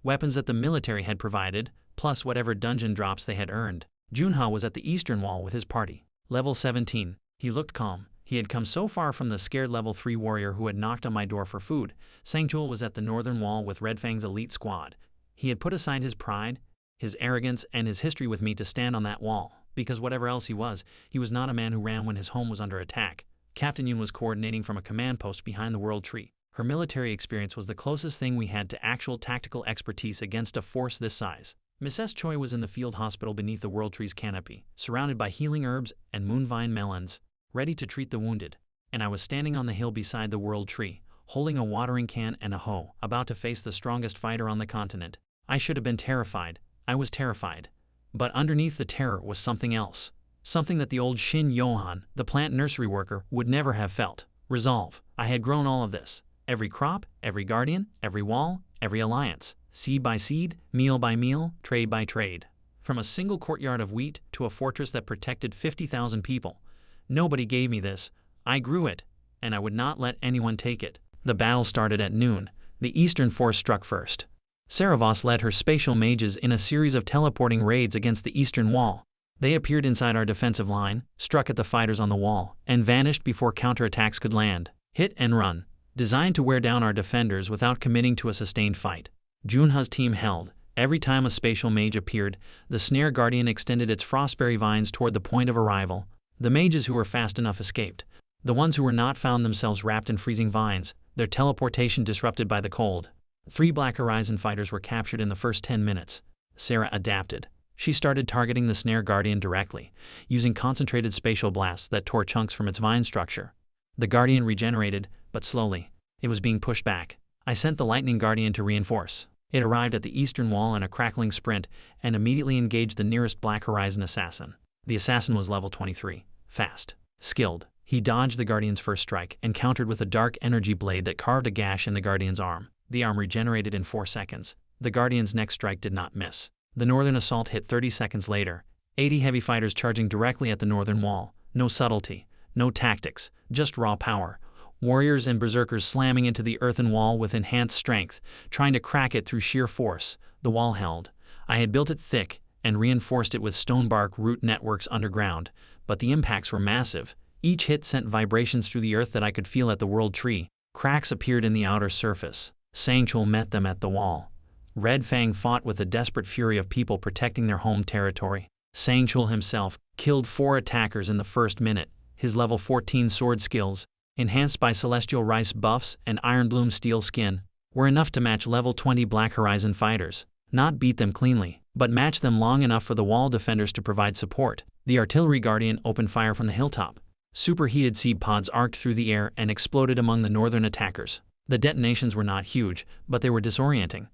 weapons that the military had provided, plus whatever dungeon drops they had earned. Junha was at the eastern wall with his party. Level 17. He looked calm. He had come so far from the scared level 3 warrior who had knocked on my door for food. Sangchul was at the northern wall with Red Fang's elite squad. He had put aside his pride, his arrogance, and his history with me to stand on that wall, because whatever else he was not a man who ran when his home was under attack. Captain Yun was coordinating from a command post behind the World Tree. Her military experience was the closest thing we had to actual tactical expertise against a force this size. Miss S. Choi was in the field hospital beneath the World Tree's canopy, surrounded by healing herbs and moonvine melons, ready to treat the wounded. And I was standing on the hill beside the World Tree, holding a watering can and a hoe, about to face the strongest fighter on the continent. I should have been terrified. I was terrified. But underneath the terror was something else. Something that the old Shin Yohan, the plant nursery worker, would never have felt. Resolve. I had grown all of this. Every crop, every guardian, every wall, every alliance. Seed by seed, meal by meal, trade by trade. From a single courtyard of wheat to a fortress that protected 50,000 people. Nobody gave me this. I grew it, and I would not let anyone take it. The battle started at noon. The eastern force struck first. Saravos led her spatial mages in a series of teleporting raids against the eastern wall. They appeared inside our defensive line, struck at the fighters on the wall, and vanished before counterattacks could land. Hit and run. Designed to wear down our defenders without committing to a sustained fight. Junha's team held. Every time a spatial mage appeared, the snare guardian extended its frostberry vines toward the point of arrival. The mages who were fast enough escaped. The ones who were not found themselves wrapped in freezing vines, their teleportation disrupted by the cold. 3 Black Horizon fighters were captured in the first 10 minutes. Sarah adapted. She started targeting the snare guardian directly, using concentrated spatial blasts that tore chunks from its vine structure. The guardian regenerated, but slowly. It was being pushed back. I sent the lightning guardian to reinforce. It arrived at the eastern wall in a crackling sprint and immediately engaged the nearest Black Horizon assassin. The assassin was level 23, fast, skilled. He dodged the guardian's first strike and countered with a dark energy blade that carved a gash in the guardian's arm. The arm regenerated in 4 seconds. The guardian's next strike did not miss. The northern assault hit 30 seconds later. 80 heavy fighters charging directly at the northern wall. No subtlety, no tactics, just raw power. Warriors and berserkers slamming into the earthen wall with enhanced strength, trying to crack it through sheer force. The wall held. I had built it thick and reinforced it with stonebark root networks underground, but the impacts were massive. Each hit sent vibrations through the earth that I could feel at the world tree. Cracks appeared in the outer surface. Sangchul met them at the wall. Red Fang fought with the desperate fury of people protecting their home territory. Sangchul himself killed 4 attackers in the first minute. His level 14 sword skills, enhanced by Celestial Rice buffs and Ironbloom steel skin, were enough to match level 20 Black Horizon fighters. Not beat them cleanly, but match them long enough for the wall defenders to provide support. The artillery guardian opened fire from the hilltop. Superheated seed pods arced through the air and exploded among the northern attackers. The detonations were not huge, but they were disorienting.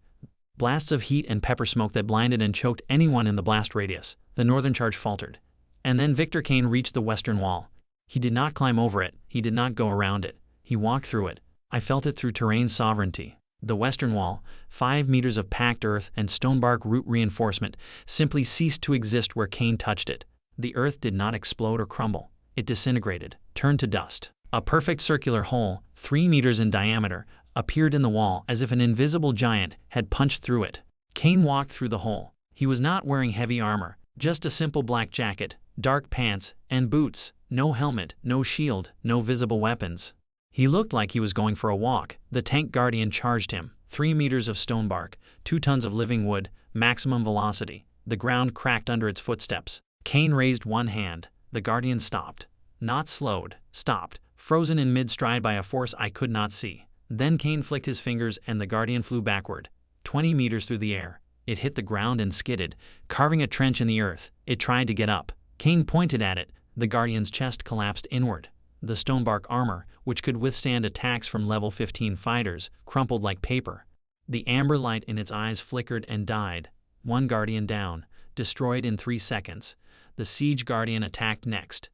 Blasts of heat and pepper smoke that blinded and choked anyone in the blast radius. The northern charge faltered. And then Victor Kane reached the western wall. He did not climb over it, he did not go around it. He walked through it. I felt it through terrain sovereignty. The western wall, 5 meters of packed earth and stonebark root reinforcement, simply ceased to exist where Kane touched it. The earth did not explode or crumble. It disintegrated, turned to dust. A perfect circular hole, 3 meters in diameter, appeared in the wall as if an invisible giant had punched through it. Kane walked through the hole. He was not wearing heavy armor, just a simple black jacket, dark pants, and boots. No helmet, no shield, no visible weapons. He looked like he was going for a walk. The tank guardian charged him. 3 meters of stonebark, 2 tons of living wood, maximum velocity. The ground cracked under its footsteps. Kane raised one hand. The guardian stopped. Not slowed, stopped, frozen in mid-stride by a force I could not see. Then Kane flicked his fingers and the guardian flew backward, 20 meters through the air. It hit the ground and skidded, carving a trench in the earth. It tried to get up. Kane pointed at it. The guardian's chest collapsed inward. The stonebark armor, which could withstand attacks from level 15 fighters, crumpled like paper. The amber light in its eyes flickered and died. 1 guardian down, destroyed in 3 seconds. The siege guardian attacked next.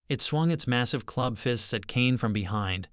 It swung its massive club fists at Kane from behind.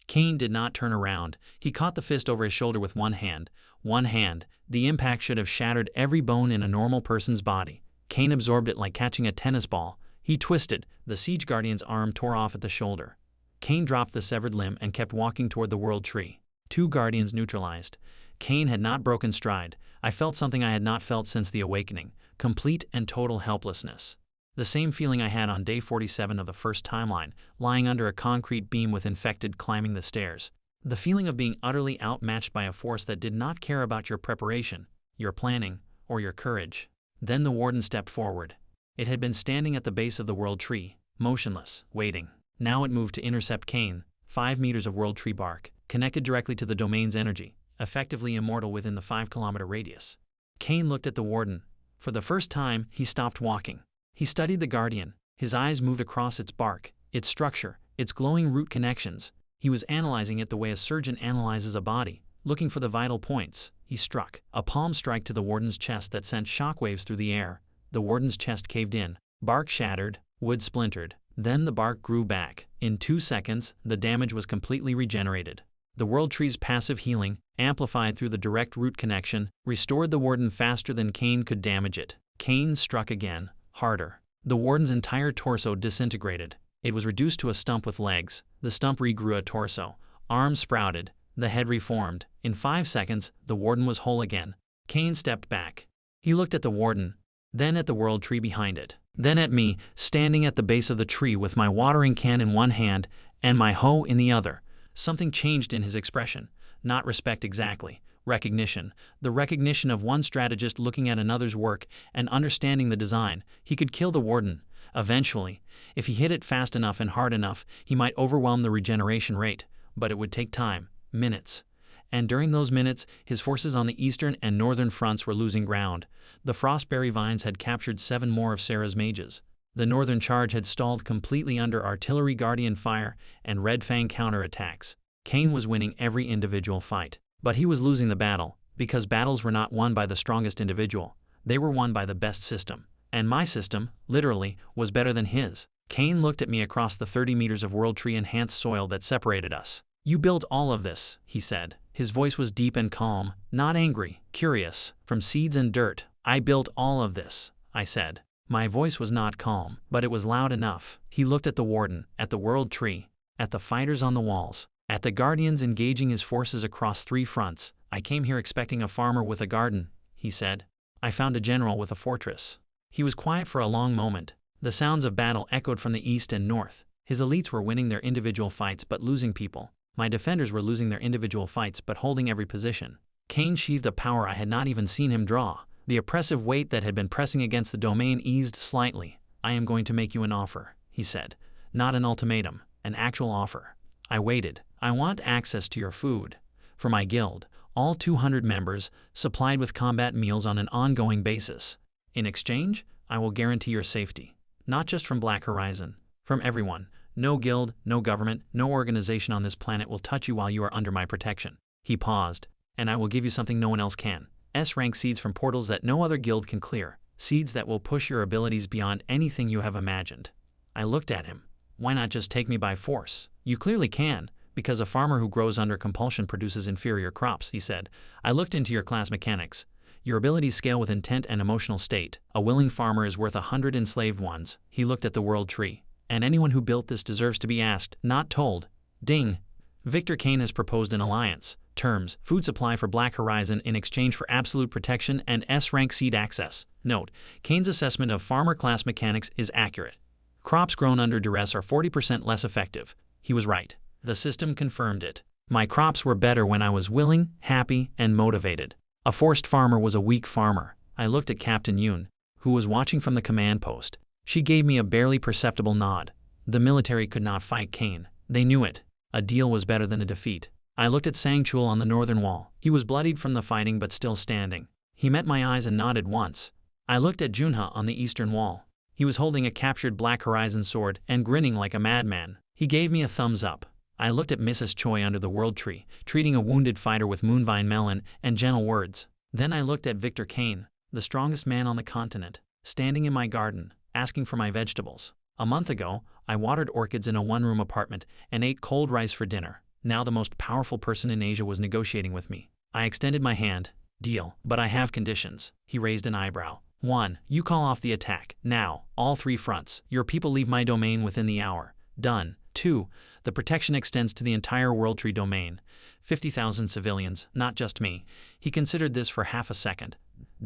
Kane did not turn around. He caught the fist over his shoulder with one hand. One hand. The impact should have shattered every bone in a normal person's body. Kane absorbed it like catching a tennis ball. He twisted. The siege guardian's arm tore off at the shoulder. Kane dropped the severed limb and kept walking toward the world tree. 2 guardians neutralized. Kane had not broken stride. I felt something I had not felt since the awakening. Complete and total helplessness. The same feeling I had on day 47 of the first timeline, lying under a concrete beam with infected climbing the stairs. The feeling of being utterly outmatched by a force that did not care about your preparation, your planning, or your courage. Then the warden stepped forward. It had been standing at the base of the world tree, motionless, waiting. Now it moved to intercept Kane. 5 meters of world tree bark, connected directly to the domain's energy, effectively immortal within the 5-kilometer radius. Kane looked at the warden. For the first time, he stopped walking. He studied the guardian. His eyes moved across its bark, its structure, its glowing root connections. He was analyzing it the way a surgeon analyzes a body, looking for the vital points. He struck a palm strike to the warden's chest that sent shockwaves through the air. The warden's chest caved in. Bark shattered, wood splintered. Then the bark grew back. In 2 seconds, the damage was completely regenerated. The world tree's passive healing, amplified through the direct root connection, restored the warden faster than Kane could damage it. Kane struck again, harder. The warden's entire torso disintegrated. It was reduced to a stump with legs. The stump regrew a torso. Arms sprouted. The head reformed. In 5 seconds, the warden was whole again. Kane stepped back. He looked at the warden, then at the world tree behind it, then at me, standing at the base of the tree with my watering can in one hand and my hoe in the other. Something changed in his expression. Not respect exactly. Recognition. The recognition of one strategist looking at another's work and understanding the design. He could kill the warden. Eventually, if he hit it fast enough and hard enough, he might overwhelm the regeneration rate, but it would take time, minutes. And during those minutes, his forces on the eastern and northern fronts were losing ground. The frostberry vines had captured 7 more of Sarah's mages. The northern charge had stalled completely under artillery guardian fire and Red Fang counterattacks. Cain was winning every individual fight. But he was losing the battle, because battles were not won by the strongest individual. They were won by the best system. And my system, literally, was better than his. Cain looked at me across the 30 meters of World Tree enhanced soil that separated us. You built all of this, he said. His voice was deep and calm, not angry, curious. From seeds and dirt, I built all of this, I said. My voice was not calm, but it was loud enough. He looked at the warden, at the World Tree, at the fighters on the walls, at the guardians engaging his forces across 3 fronts. I came here expecting a farmer with a garden, he said. I found a general with a fortress. He was quiet for a long moment. The sounds of battle echoed from the east and north. His elites were winning their individual fights but losing people. My defenders were losing their individual fights but holding every position. Cain sheathed a power I had not even seen him draw. The oppressive weight that had been pressing against the domain eased slightly. I am going to make you an offer, he said. Not an ultimatum, an actual offer. I waited. I want access to your food. For my guild, all 200 members, supplied with combat meals on an ongoing basis. In exchange, I will guarantee your safety. Not just from Black Horizon, from everyone. No guild, no government, no organization on this planet will touch you while you are under my protection. He paused. And I will give you something no one else can. S-rank seeds from portals that no other guild can clear. Seeds that will push your abilities beyond anything you have imagined. I looked at him. Why not just take me by force? You clearly can, because a farmer who grows under compulsion produces inferior crops, he said. I looked into your class mechanics. Your abilities scale with intent and emotional state. A willing farmer is worth 100 enslaved ones. He looked at the World Tree. And anyone who built this deserves to be asked, not told. Ding. Victor Cain has proposed an alliance. Terms: food supply for Black Horizon in exchange for absolute protection and S-rank seed access. Note: Cain's assessment of farmer class mechanics is accurate. Crops grown under duress are 40% less effective. He was right. The system confirmed it. My crops were better when I was willing, happy, and motivated. A forced farmer was a weak farmer. I looked at Captain Yoon, who was watching from the command post. She gave me a barely perceptible nod. The military could not fight Cain. They knew it. A deal was better than a defeat. I looked at Sangchul on the northern wall. He was bloodied from the fighting but still standing. He met my eyes and nodded once. I looked at Junha on the eastern wall. He was holding a captured Black Horizon sword and grinning like a madman. He gave me a thumbs up. I looked at Mrs. Choi under the World Tree, treating a wounded fighter with moonvine melon and gentle words. Then I looked at Victor Cain, the strongest man on the continent, standing in my garden, asking for my vegetables. A month ago, I watered orchids in a one-room apartment and ate cold rice for dinner. Now the most powerful person in Asia was negotiating with me. I extended my hand. Deal, but I have conditions. He raised an eyebrow. 1. You call off the attack. Now, all 3 fronts. Your people leave my domain within the hour. Done. 2. The protection extends to the entire World Tree domain. 50,000 civilians, not just me. He considered this for half a second.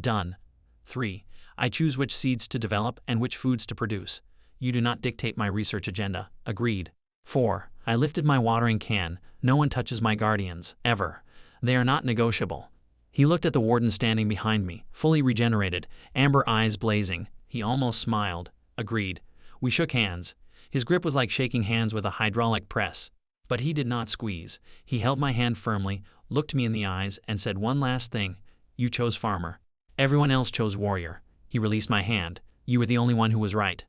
Done. 3. I choose which seeds to develop and which foods to produce. You do not dictate my research agenda. Agreed. 4. I lifted my watering can. No one touches my guardians, ever. They are not negotiable. He looked at the warden standing behind me, fully regenerated, amber eyes blazing. He almost smiled. Agreed. We shook hands. His grip was like shaking hands with a hydraulic press. But he did not squeeze. He held my hand firmly, looked me in the eyes, and said one last thing. You chose farmer. Everyone else chose warrior. He released my hand. You were the only one who was right.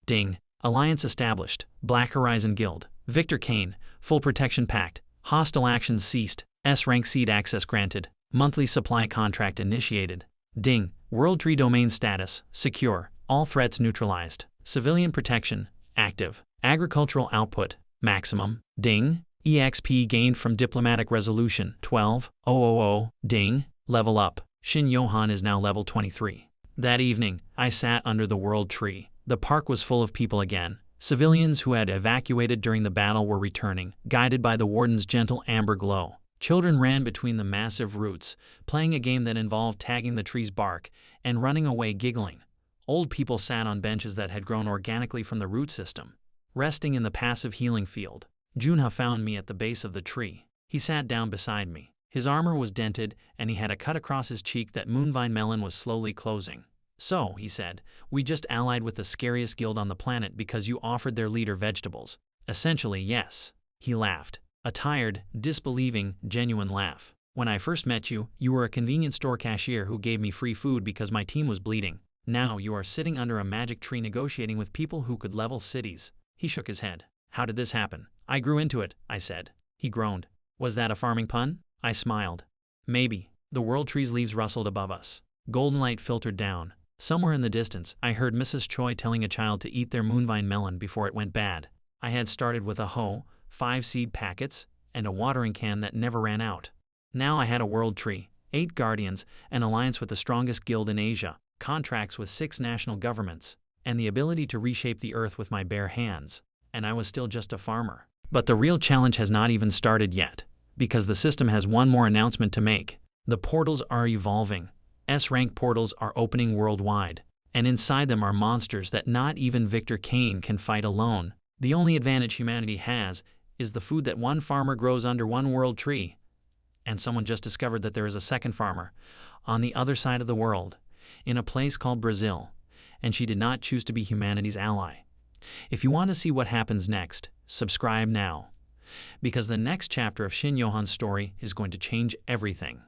Ding. Alliance established. Black Horizon Guild. Victor Cain. Full protection pact. Hostile actions ceased. S-rank seed access granted. Monthly supply contract initiated. Ding. World Tree domain status. Secure. All threats neutralized. Civilian protection. Active. Agricultural output. Maximum. Ding. EXP gained from diplomatic resolution. 12,000. Ding. Level up. Shin Johan is now level 23. That evening, I sat under the World Tree. The park was full of people again. Civilians who had evacuated during the battle were returning, guided by the warden's gentle amber glow. Children ran between the massive roots, playing a game that involved tagging the tree's bark and running away giggling. Old people sat on benches that had grown organically from the root system, resting in the passive healing field. Junha found me at the base of the tree. He sat down beside me. His armor was dented, and he had a cut across his cheek that moonvine melon was slowly closing. So, he said, we just allied with the scariest guild on the planet because you offered their leader vegetables. Essentially, yes. He laughed. A tired, disbelieving, genuine laugh. When I first met you, you were a convenience store cashier who gave me free food because my team was bleeding. Now you are sitting under a magic tree negotiating with people who could level cities. He shook his head. How did this happen? I grew into it, I said. He groaned. Was that a farming pun? I smiled. Maybe. The world tree's leaves rustled above us. Golden light filtered down. Somewhere in the distance, I heard Mrs. Choi telling a child to eat their moonvine melon before it went bad. I had started with a hoe, 5 seed packets, and a watering can that never ran out. Now I had a world tree, 8 guardians, an alliance with the strongest guild in Asia, contracts with 6 national governments, and the ability to reshape the earth with my bare hands. And I was still just a farmer. But the real challenge has not even started yet, because the system has one more announcement to make. The portals are evolving. S-rank portals are opening worldwide, and inside them are monsters that not even Victor Kane can fight alone. The only advantage humanity has is the food that one farmer grows under one world tree. And someone just discovered that there is a second farmer, on the other side of the world, in a place called Brazil, and she did not choose to be humanity's ally. If you want to see what happens next, subscribe now, because the next chapter of Shin Yohan's story is going to change everything.